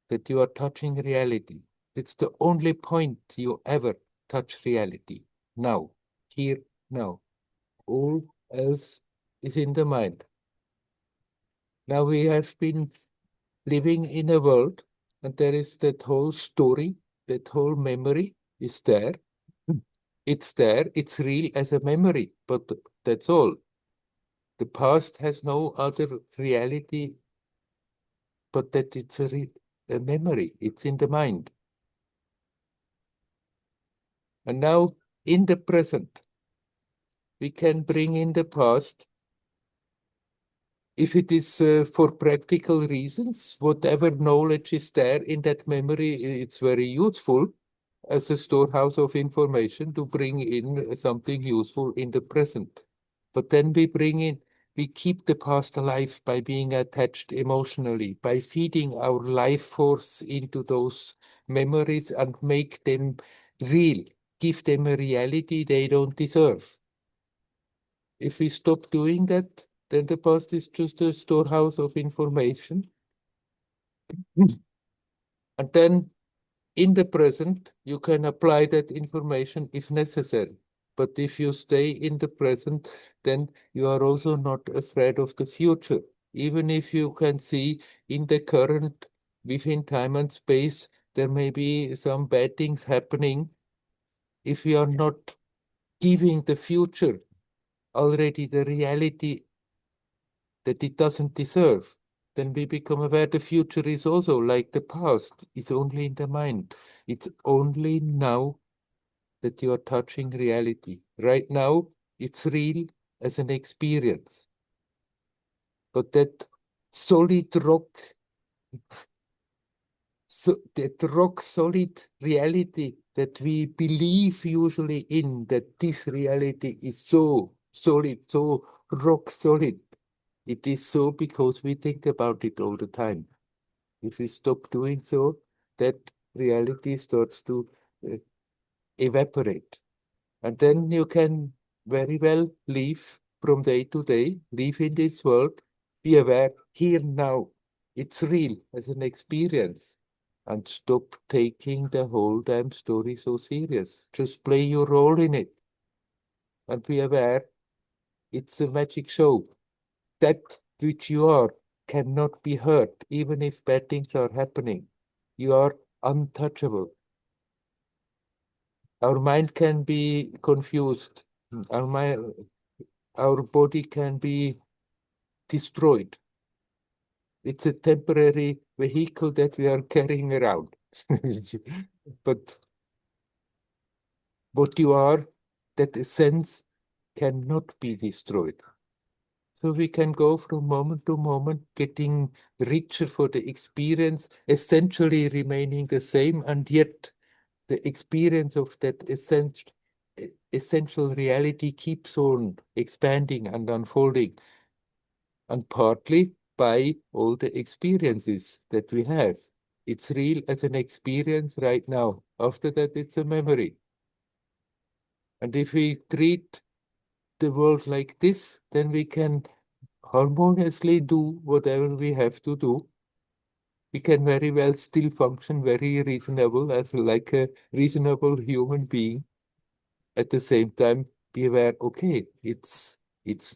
that you are touching reality. It's the only point you ever touch reality. Now, here, now. All else is in the mind. Now we have been living in a world, and there is that whole story, that whole memory is there. It's there, it's real as a memory, but that's all. The past has no other reality but that it's a memory, it's in the mind. And now, in the present, we can bring in the past if it is for practical reasons, whatever knowledge is there in that memory, it's very useful as a storehouse of information to bring in something useful in the present. But then we keep the past alive by being attached emotionally, by feeding our life force into those memories and make them real, give them a reality they don't deserve. If we stop doing that, then the past is just a storehouse of information. And then in the present, you can apply that information if necessary. But if you stay in the present, then you are also not afraid of the future. Even if you can see in the current, within time and space, there may be some bad things happening. If you are not giving the future already the reality that it doesn't deserve, then we become aware the future is also like the past, is only in the mind. It's only now that you are touching reality. Right now, it's real as an experience. But that solid rock, so that rock solid reality that we believe usually in, that this reality is so solid, so rock solid. It is so because we think about it all the time. If we stop doing so, that reality starts to uh, evaporate. And then you can very well live from day to day, live in this world, be aware here now. It's real as an experience. And stop taking the whole damn story so serious. Just play your role in it. And be aware it's a magic show. That which you are cannot be hurt, even if bad things are happening. You are untouchable. Our mind can be confused. Our mind, our body can be destroyed. It's a temporary vehicle that we are carrying around. But what you are, that essence cannot be destroyed. So we can go from moment to moment, getting richer for the experience, essentially remaining the same, and yet the experience of that essential reality keeps on expanding and unfolding, and partly by all the experiences that we have. It's real as an experience right now. After that, it's a memory. And if we treat the world like this, then we can harmoniously do whatever we have to do. We can very well still function very reasonable as like a reasonable human being. At the same time, be aware, okay, it's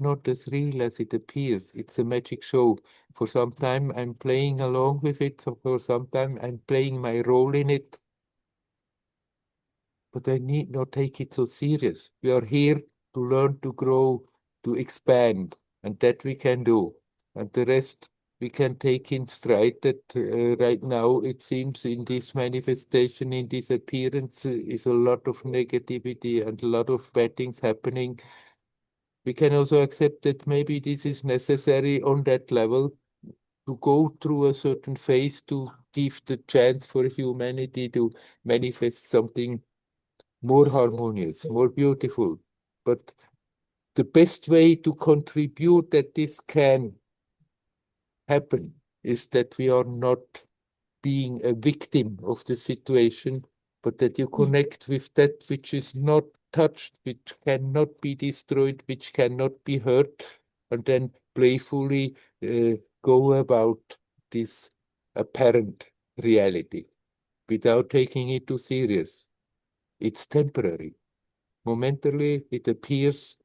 not as real as it appears. It's a magic show. For some time, I'm playing along with it. So for some time, I'm playing my role in it. But I need not take it so serious. We are here to learn, to grow, to expand, and that we can do. And the rest we can take in stride that right now it seems in this manifestation, in this appearance, is a lot of negativity and a lot of bad things happening. We can also accept that maybe this is necessary on that level to go through a certain phase to give the chance for humanity to manifest something more harmonious, more beautiful. But the best way to contribute that this can happen is that we are not being a victim of the situation, but that you connect with that which is not touched, which cannot be destroyed, which cannot be hurt, and then playfully go about this apparent reality without taking it too serious. It's temporary. Momentarily, it appears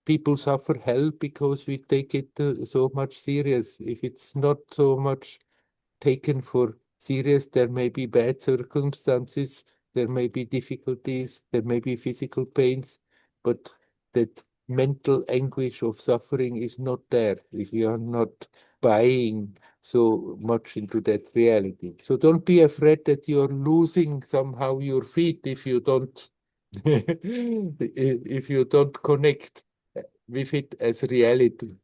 people suffer hell because we take it so much serious. If it's not so much taken for serious, there may be bad circumstances, there may be difficulties, there may be physical pains, but that mental anguish of suffering is not there if you are not buying so much into that reality. So don't be afraid that you're losing somehow your feet if you don't if you don't connect with it as reality.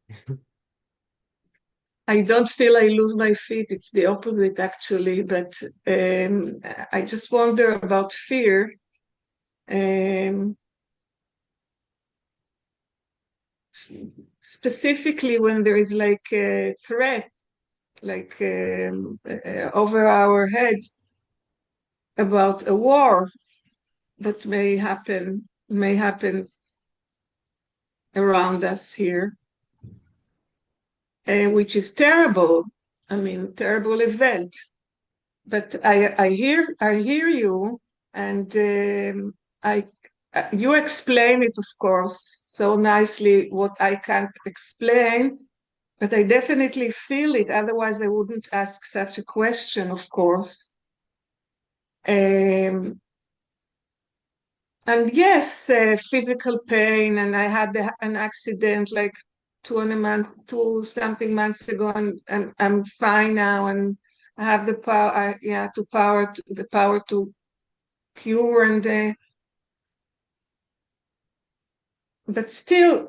I don't feel I lose my feet. It's the opposite, actually. But I just wonder about fear. Specifically when there is like a threat, like over our heads about a war that may happen around us here, which is terrible. I mean, terrible event. But I hear you, and you explain it, of course, so nicely what I can't explain, but I definitely feel it. Otherwise, I wouldn't ask such a question, of course. And yes, physical pain, and I had an accident like 2 something months ago, and I'm fine now, and I have the power, the power to cure, and but still,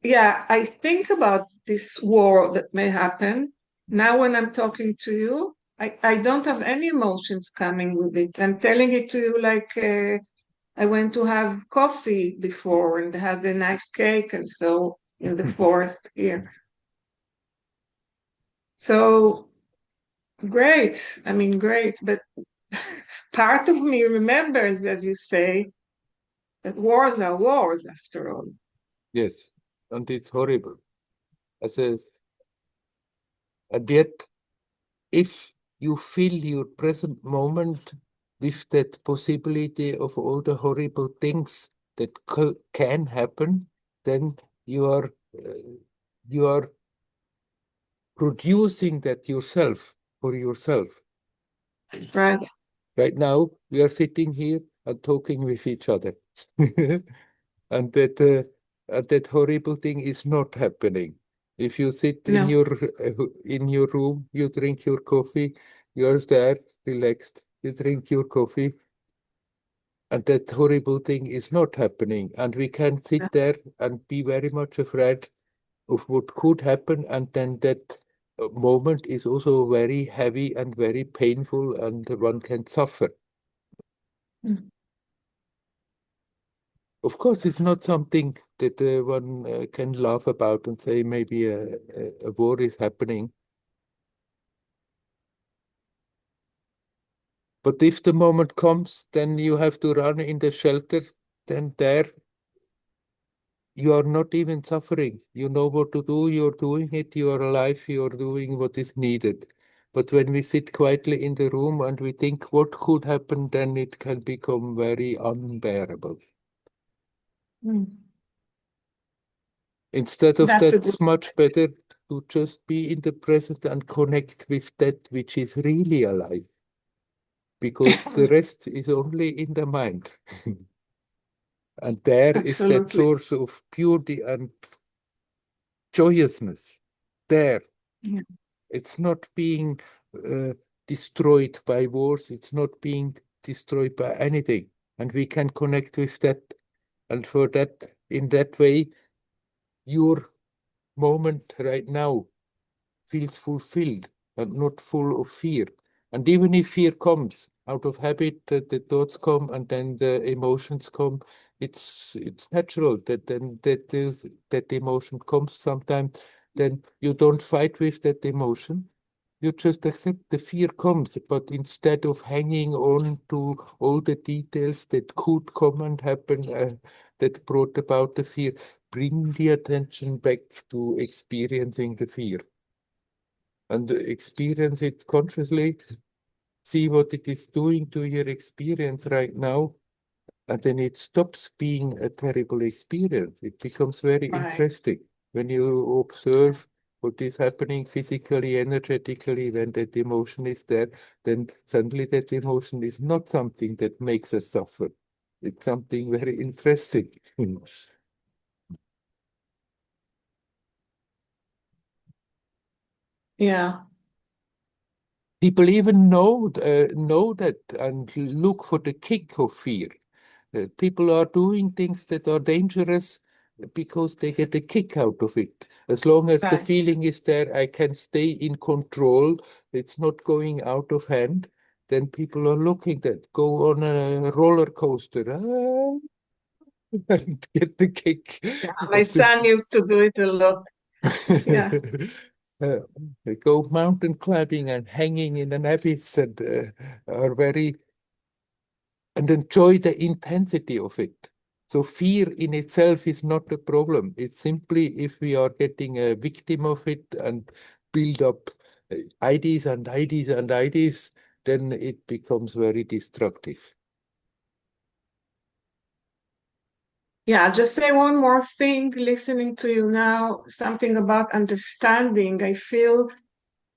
yeah, I think about this war that may happen. Now, when I'm talking to you, I don't have any emotions coming with it. I'm telling it to you like I went to have coffee before and had a nice cake and so in the forest here. So great. I mean, great. But part of me remembers, as you say, that wars are wars after all. Yes, and it's horrible. And yet, if you fill your present moment with that possibility of all the horrible things that can happen, then you are producing that yourself for yourself. Right. Right now, we are sitting here and talking with each other. And that horrible thing is not happening. If you sit in No. your room, you drink your coffee, you're there, relaxed, you drink your coffee, and that horrible thing is not happening. And we can sit there and be very much afraid of what could happen, and then that moment is also very heavy and very painful, and one can suffer. Mm. Of course, it's not something that one can laugh about and say maybe a war is happening. But if the moment comes, then you have to run in the shelter, then there you are not even suffering. You know what to do, you're doing it, you are alive, you're doing what is needed. But when we sit quietly in the room and we think what could happen, then it can become very unbearable. Mm. Instead of That's a that, good it's much better to just be in the present and connect with that which is really alive, because the rest is only in the mind. And there is that Absolutely. source of beauty and joyousness. There, Yeah. it's not being uh, destroyed by wars, it's not being destroyed by anything. And we can connect with that. And for that, in that way, your moment right now feels fulfilled and not full of fear. And even if fear comes out of habit, the thoughts come and then the emotions come, it's natural that then that emotion comes sometimes. Then you don't fight with that emotion. You just accept the fear comes, but instead of hanging on to all the details that could come and happen, that brought about the fear, bring the attention back to experiencing the fear and experience it consciously, see what it is doing to your experience right now, and then it stops being a terrible experience. It becomes very Right. interesting when you observe what is happening physically, energetically, when that emotion is there, then suddenly that emotion is not something that makes us suffer. It's something very interesting. Yeah. People even know that and look for the kick of fear. People are doing things that are dangerous, because they get a kick out of it. As long as the Right. feeling is there, I can stay in control. It's not going out of hand. Then people are looking at go on a roller coaster and get the kick Yeah, my of the son used to do it a lot. Yeah. They go mountain climbing and hanging in an abyss and are very and enjoy the intensity of it. So fear in itself is not a problem. It's simply if we are getting a victim of it and build up ideas and ideas and ideas, then it becomes very destructive. Yeah, just say one more thing, listening to you now, something about understanding. I feel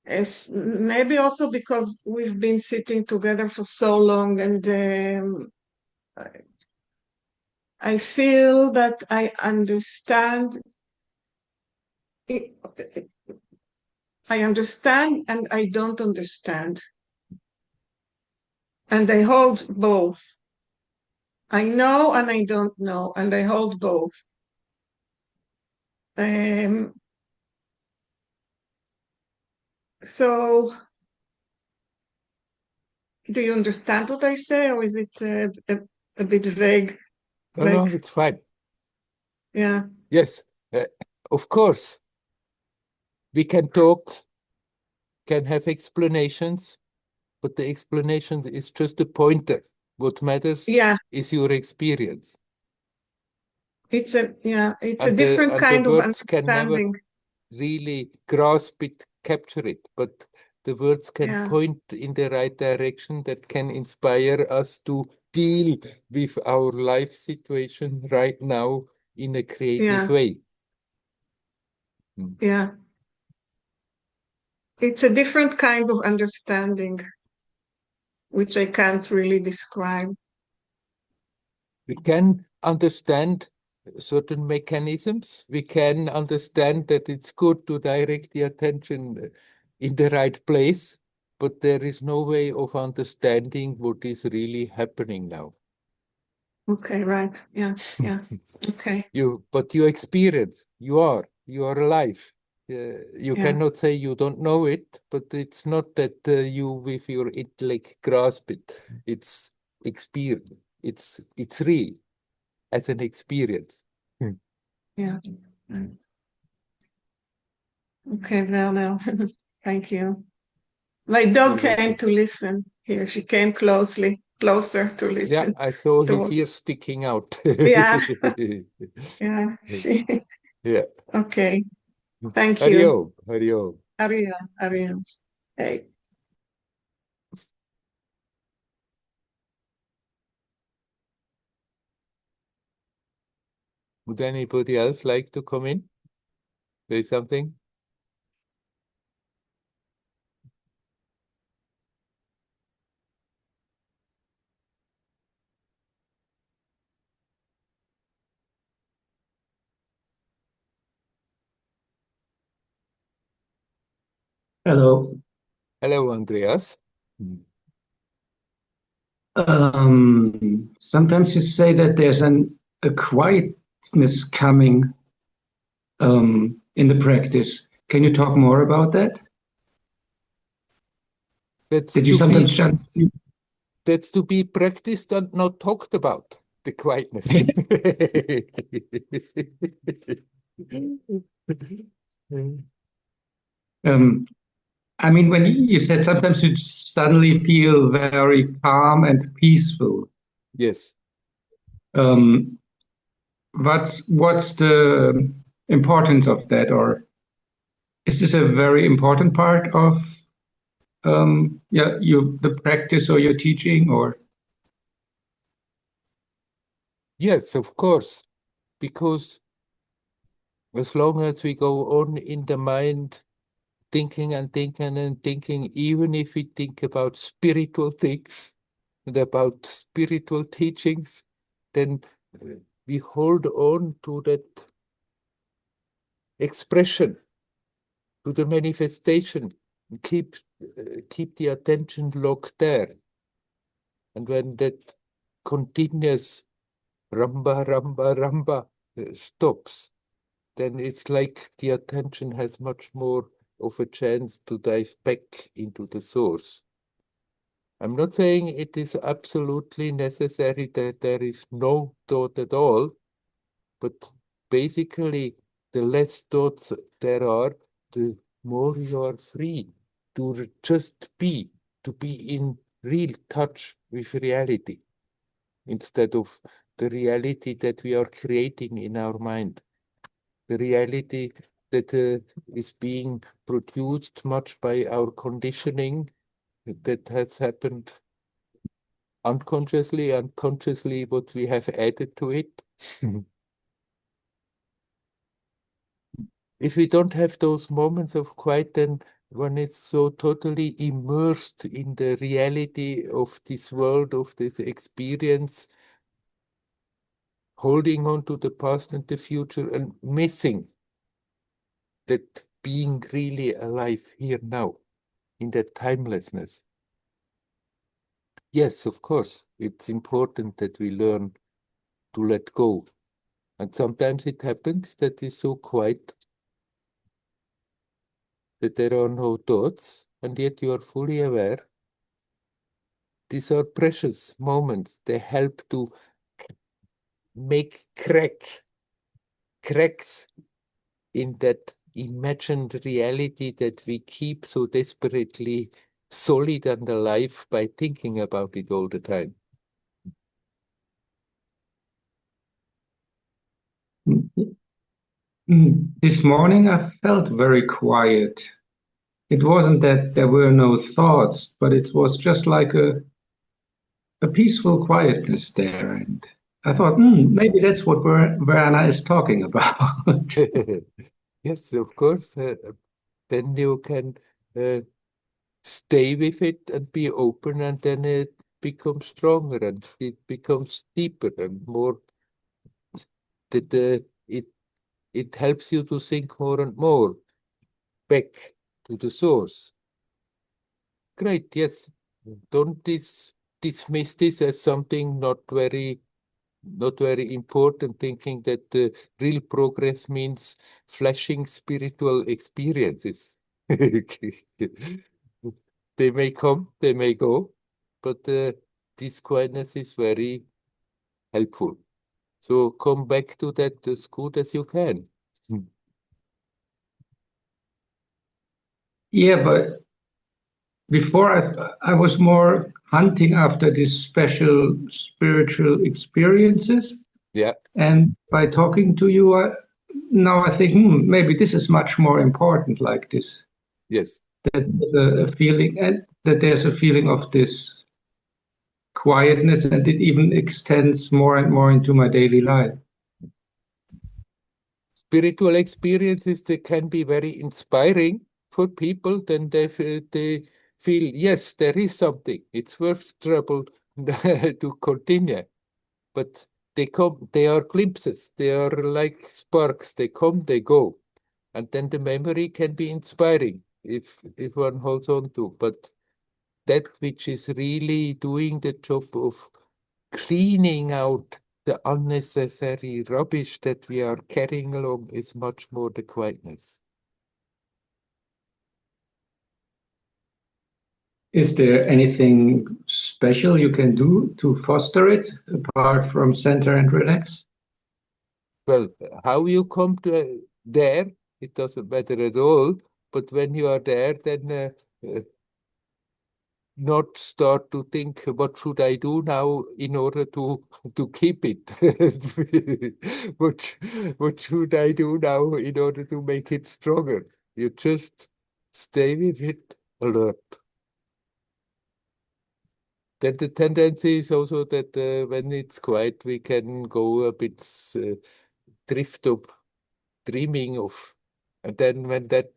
as maybe also because we've been sitting together for so long, and I feel that I understand. I understand and I don't understand. And I hold both. I know and I don't know, and I hold both. So, do you understand what I say, or is it a bit vague? No, it's fine. Yeah. Yes, of course. We can talk, can have explanations, but the explanation is just a pointer. What matters Yeah, is your experience. it's a And different the kind of words can never understanding. really grasp it, capture it, but the words can Yeah, point in the right direction that can inspire us to deal with our life situation right now in a creative yeah, way. yeah. It's a different kind of understanding, which I can't really describe. We can understand certain mechanisms. We can understand that it's good to direct the attention in the right place, but there is no way of understanding what is really happening now. Okay, right. Yeah, yeah. Okay. But you experience, you are alive. You Yeah, cannot say you don't know it, but it's not that you with your intellect grasp it. It's experience. It's real as an experience. yeah. Okay, Werner. Thank you. My dog You're came welcome. to listen here. She came closer to Yeah, listen I saw to his what. ears sticking out. Yeah, yeah. Yeah. Okay. Thank you. Hariom, Hariom. Ariel. Hey. Would anybody else like to come in? Say something? Hello. Hello, Andreas. Sometimes you say that there's a quietness coming in the practice. Can you talk more about that? That's Did you to be sometimes chant? that's to be practiced and not talked about, the quietness. um, I mean, when you said sometimes you suddenly feel very calm and peaceful. Yes. Um, what's the importance of that, or is this a very important part of the practice or your teaching, or? Yes, of course, because as long as we go on in the mind, thinking and thinking and thinking, even if we think about spiritual things and about spiritual teachings, then we hold on to that expression, to the manifestation, keep the attention locked there. And when that continuous ramba, ramba, ramba stops, then it's like the attention has much more of a chance to dive back into the source. I'm not saying it is absolutely necessary that there is no thought at all, but basically, the less thoughts there are, the more you are free to just be, to be in real touch with reality, instead of the reality that we are creating in our mind. The reality that is being produced much by our conditioning that has happened unconsciously, what we have added to it. If we don't have those moments of quiet, then one is so totally immersed in the reality of this world, of this experience, holding on to the past and the future and missing that being really alive here now, in that timelessness. Yes, of course, it's important that we learn to let go. And sometimes it happens that it's so quiet that there are no thoughts, and yet you are fully aware. These are precious moments. They help to make cracks in that imagined reality that we keep so desperately solid and alive by thinking about it all the time. This morning I felt very quiet. It wasn't that there were no thoughts, but it was just like a peaceful quietness there. And I thought, maybe that's what Werner is talking about. Yes, of course. Then you can stay with it and be open, and then it becomes stronger and it becomes deeper and more. That it helps you to think more and more back to the source. Great, yes. Don't dismiss this as something not very important, thinking that real progress means flashing spiritual experiences. They may come, they may go, but this quietness is very helpful. So come back to that as good as you can. Yeah, but before I was more hunting after these special spiritual experiences. Yeah. And by talking to you, now I think maybe this is much more important, like this. Yes. That there's a feeling, and that there's a feeling of this quietness, and it even extends more and more into my daily life. Spiritual experiences, they can be very inspiring for people. Then they feel, yes, there is something. It's worth trouble to continue. But they come, they are glimpses. They are like sparks. They come, they go. And then the memory can be inspiring if one holds on to. But that which is really doing the job of cleaning out the unnecessary rubbish that we are carrying along is much more the quietness. Is there anything special you can do to foster it, apart from center and relax? Well, how you come to there, it doesn't matter at all. But when you are there, then not start to think, what should I do now in order to keep it? What should I do now in order to make it stronger? You just stay with it, alert. Then the tendency is also that when it's quiet, we can go a bit drift up, dreaming of, and then when that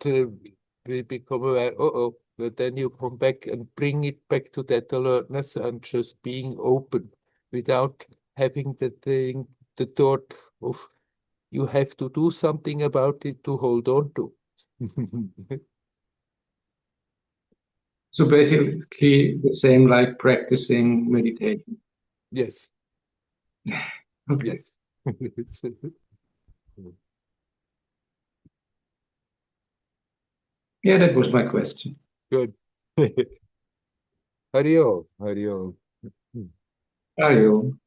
we become aware, but then you come back and bring it back to that alertness and just being open without having the thought of you have to do something about it to hold on to. So basically the same like practicing meditation. Yes. Okay. Yes. Yeah, that was my question. Good. Hariyo, Hariyo. Are you?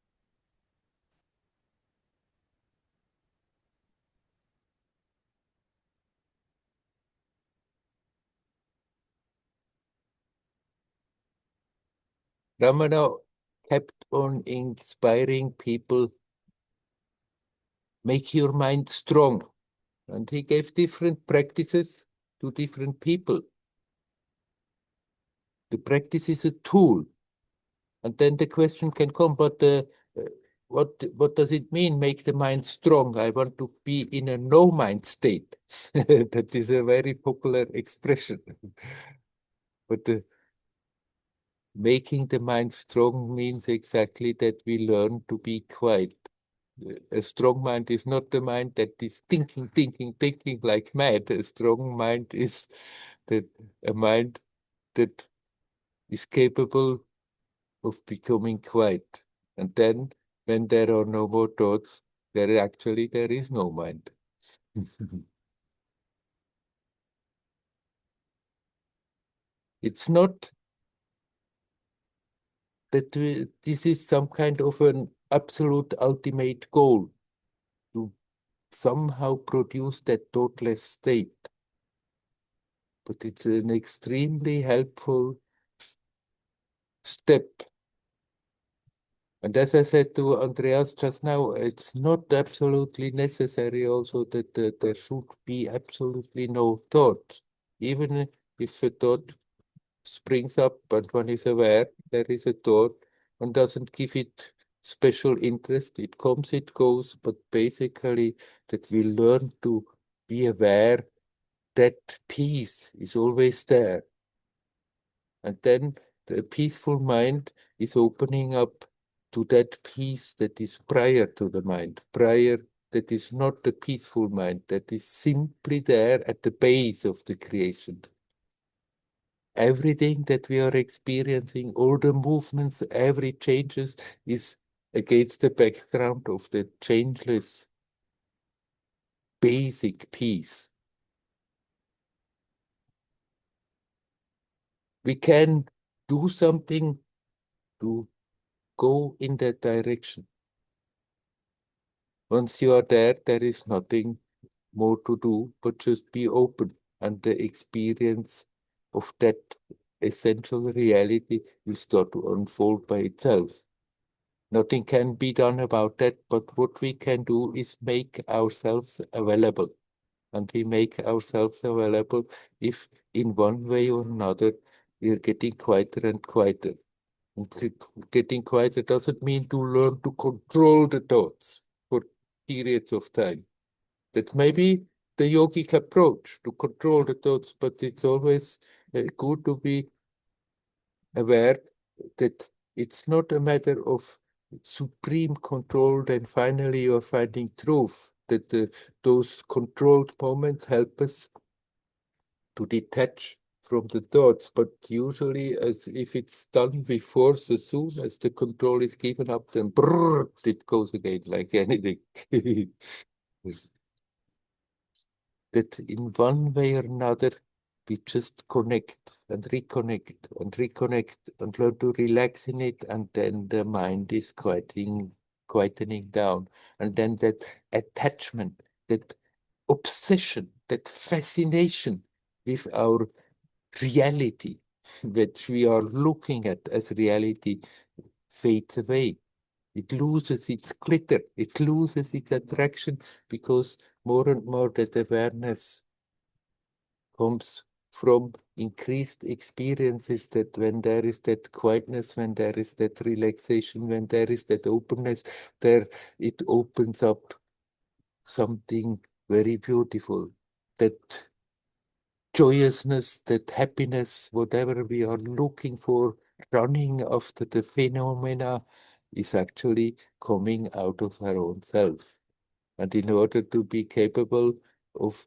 Ramana kept on inspiring people, make your mind strong. And he gave different practices to different people. The practice is a tool. And then the question can come, but what does it mean, make the mind strong? I want to be in a no-mind state. That is a very popular expression. But making the mind strong means exactly that we learn to be quiet. A strong mind is not the mind that is thinking like mad. A strong mind is a mind that is capable of becoming quiet. And then, when there are no more thoughts, there is no mind. It's not that this is some kind of an absolute ultimate goal to somehow produce that thoughtless state. But it's an extremely helpful step. And as I said to Andreas just now, it's not absolutely necessary also that there should be absolutely no thought. Even if a thought springs up and one is aware there is a thought, one doesn't give it special interest. It comes, it goes, but basically that we learn to be aware that peace is always there. And then the peaceful mind is opening up to that peace that is prior to the mind, that is not the peaceful mind, that is simply there at the base of the creation. Everything that we are experiencing, all the movements, every changes is against the background of the changeless basic peace. We can do something to go in that direction. Once you are there, there is nothing more to do, but just be open. And the experience of that essential reality will start to unfold by itself. Nothing can be done about that, but what we can do is make ourselves available. And we make ourselves available if in one way or another we are getting quieter and quieter. And getting quieter doesn't mean to learn to control the thoughts for periods of time. That may be the yogic approach to control the thoughts, but it's always good to be aware that it's not a matter of supreme control, then finally you're finding truth, that those controlled moments help us to detach from the thoughts, but usually as if it's done before, so soon as the control is given up, then brrr, it goes again like anything. That in one way or another, we just connect and reconnect and reconnect and learn to relax in it, and then the mind is quietening down. And then that attachment, that obsession, that fascination with our reality, which we are looking at as reality, fades away. It loses its glitter, it loses its attraction, because more and more that awareness comes from increased experiences, that when there is that quietness, when there is that relaxation, when there is that openness, there it opens up something very beautiful. That joyousness, that happiness, whatever we are looking for, running after the phenomena, is actually coming out of our own self. And in order to be capable of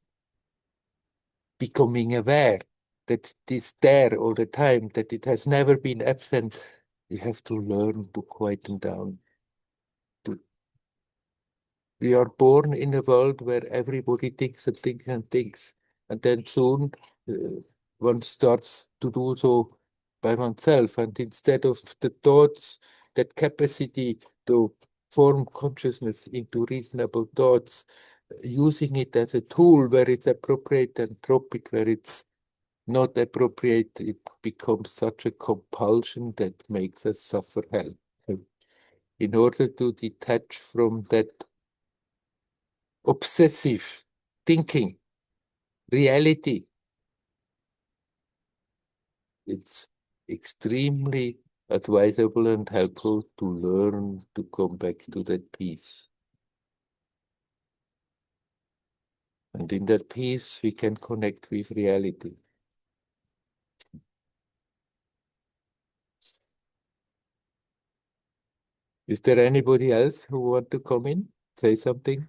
becoming aware that it is there all the time, that it has never been absent, we have to learn to quieten down. We are born in a world where everybody thinks and thinks and thinks, and then soon one starts to do so by oneself, and instead of the thoughts, that capacity to form consciousness into reasonable thoughts, using it as a tool where it's appropriate and drop it where it's not appropriate, it becomes such a compulsion that makes us suffer hell. In order to detach from that obsessive thinking, reality, it's extremely advisable and helpful to learn to come back to that peace. And in that peace, we can connect with reality. Is there anybody else who want to come in, say something?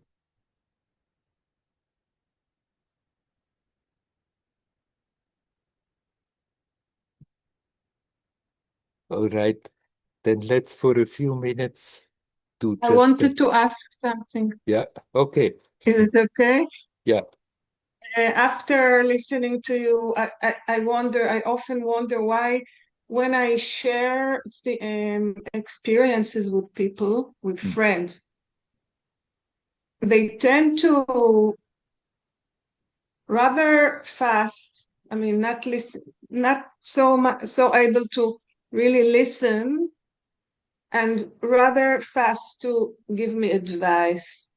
All right, then let's for a few minutes do I just wanted to ask something. Yeah, okay. Is it okay? Yeah. After listening to you, I often wonder why, when I share the experiences with people, with Mm. friends, they tend to rather fast. I mean, not listen, not so much, so able to really listen, and rather fast to give me advice.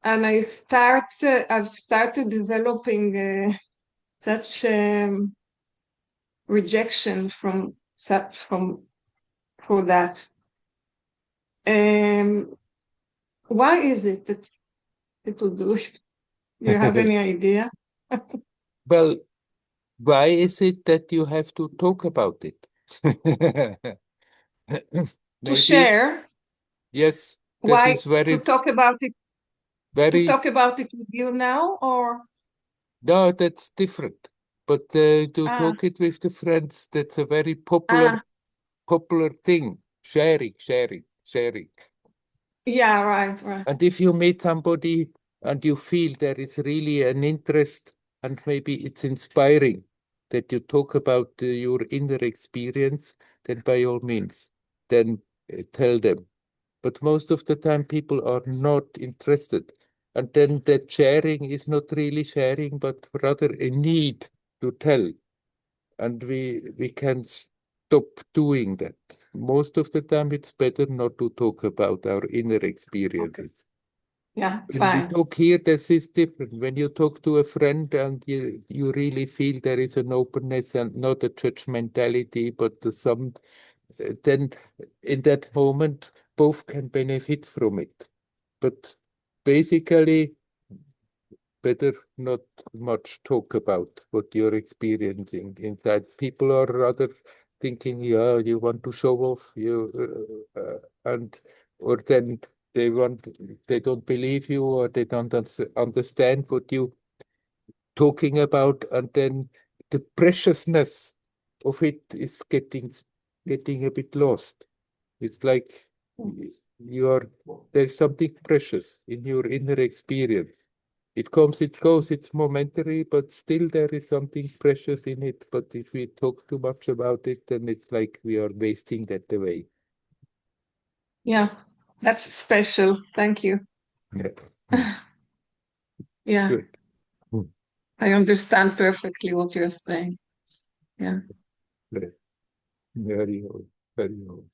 And I've started developing such rejection from for that. Why is it that people do it? Do you have any idea? Well, why is it that you have to talk about it? To Maybe, share? yes, that Why is very, to talk about it? To very, talk about it with you now, or no, that's different. But to ah talk it with the friends, that's a very ah popular thing. Sharing. yeah, right. And if you meet somebody and you feel there is really an interest and maybe it's inspiring that you talk about your inner experience, then by all means, then tell them. But most of the time people are not interested. And then that sharing is not really sharing, but rather a need to tell. And we can stop doing that. Most of the time it's better not to talk about our inner experiences. Yeah, When we fine. talk here, this is different. When you talk to a friend and you really feel there is an openness and not a judgmentality, but some, then in that moment, both can benefit from it. But basically, better not much talk about what you're experiencing inside. People are rather thinking, yeah, you want to show off, and or then they don't believe you, or they don't understand what you talking about, and then the preciousness of it is getting a bit lost. It's like you are there's something precious in your inner experience. It comes, it goes, it's momentary, but still there is something precious in it. But if we talk too much about it, then it's like we are wasting that away. Yeah, that's special. Thank you. Yeah. Yeah, Good. Mm. I understand perfectly what you're saying. Yeah. Good. Very old, very old.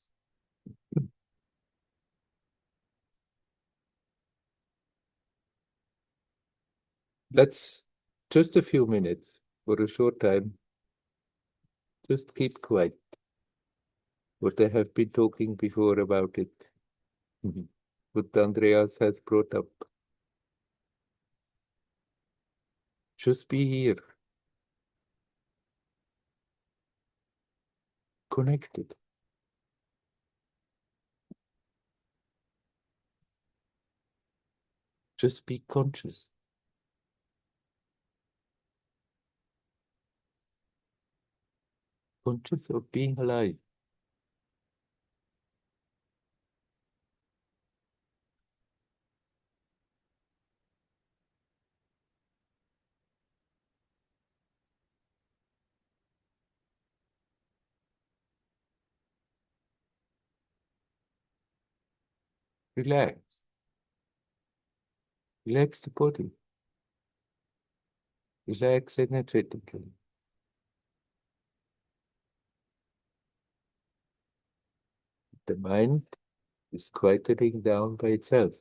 Let's just a few minutes for a short time. Just keep quiet. What I have been talking before about it. What Andreas has brought up. Just be here, connected. Just be conscious. Conscious of being alive. Relax. Relax the body. Relax energetically. The mind is quietening down by itself.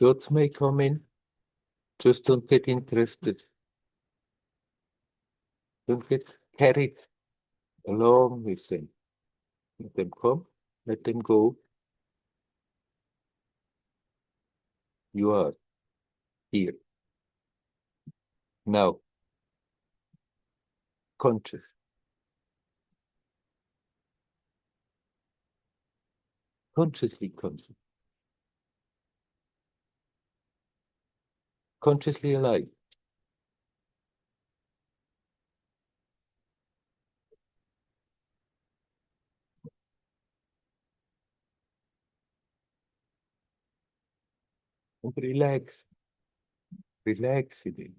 Thoughts may come in, just don't get interested. Don't get carried along with them. Let them come, let them go. You are here, now, conscious. Consciously conscious. Consciously alive. And relax. Relax in it.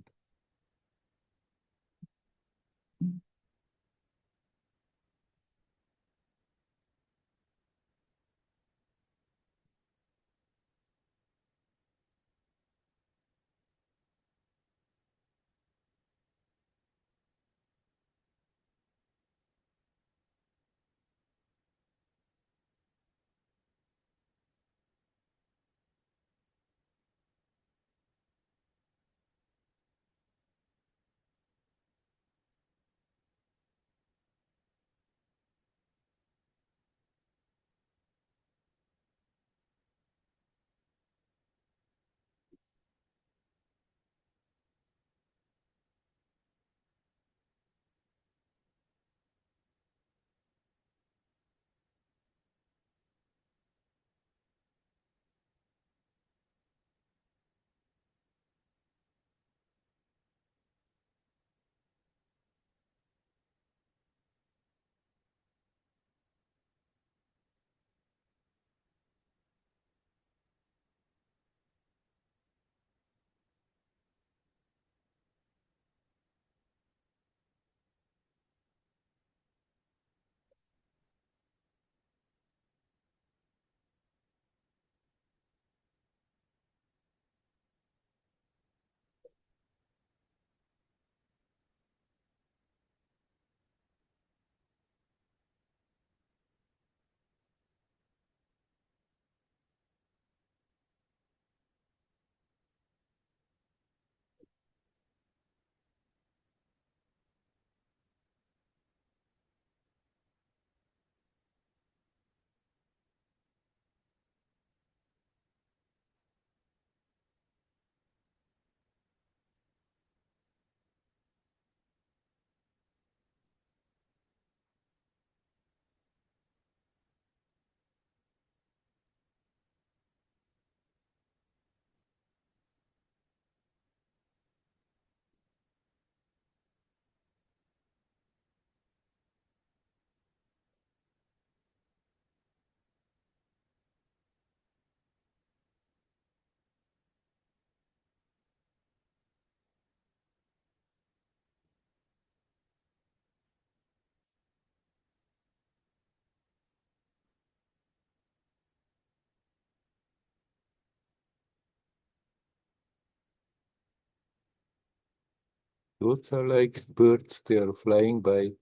Thoughts are like birds, they are flying by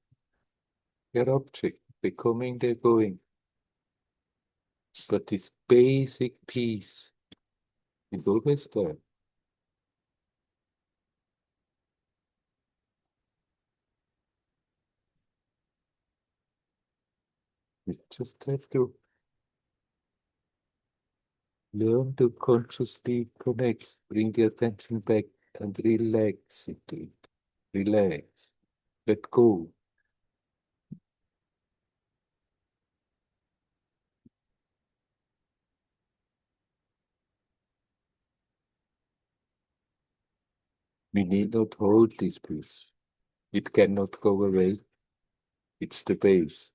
their object. They're coming, they're going. But this basic peace is always there. You just have to learn to consciously connect, bring the attention back and relax into it. Relax. Let go. We need not hold this peace. It cannot go away. It's the base.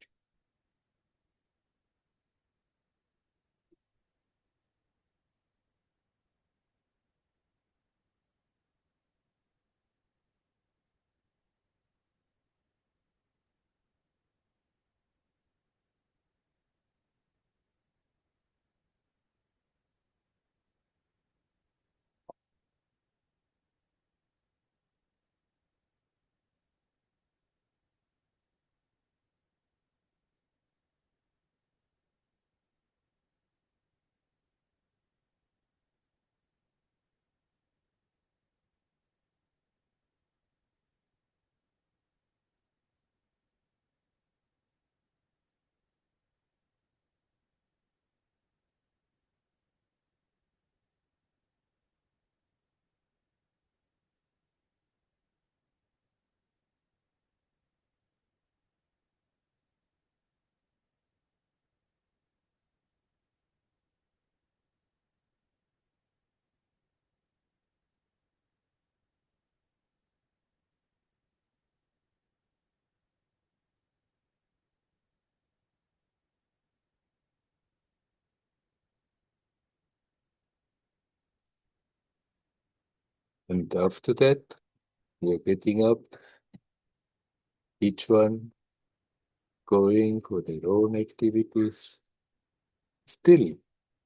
And after that, we are getting up, each one going for their own activities. Still,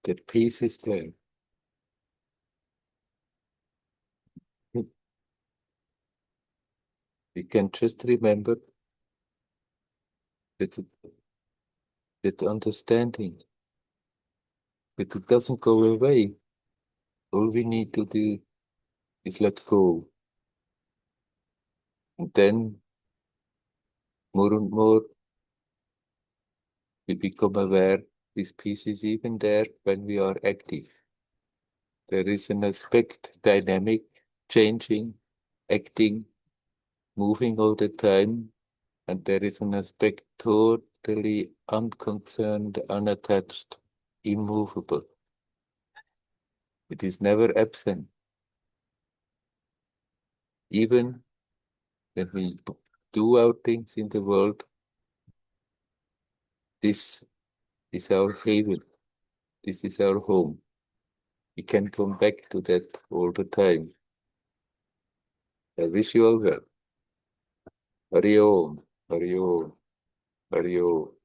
that peace is there. We can just remember that, that understanding, that it doesn't go away. All we need to do is let go. And then, more and more, we become aware this peace is even there when we are active. There is an aspect, dynamic, changing, acting, moving all the time, and there is an aspect totally unconcerned, unattached, immovable. It is never absent. Even when we do our things in the world, this is our haven. This is our home. We can come back to that all the time. I wish you all well. Hari Om, Hari Om, Hari Om.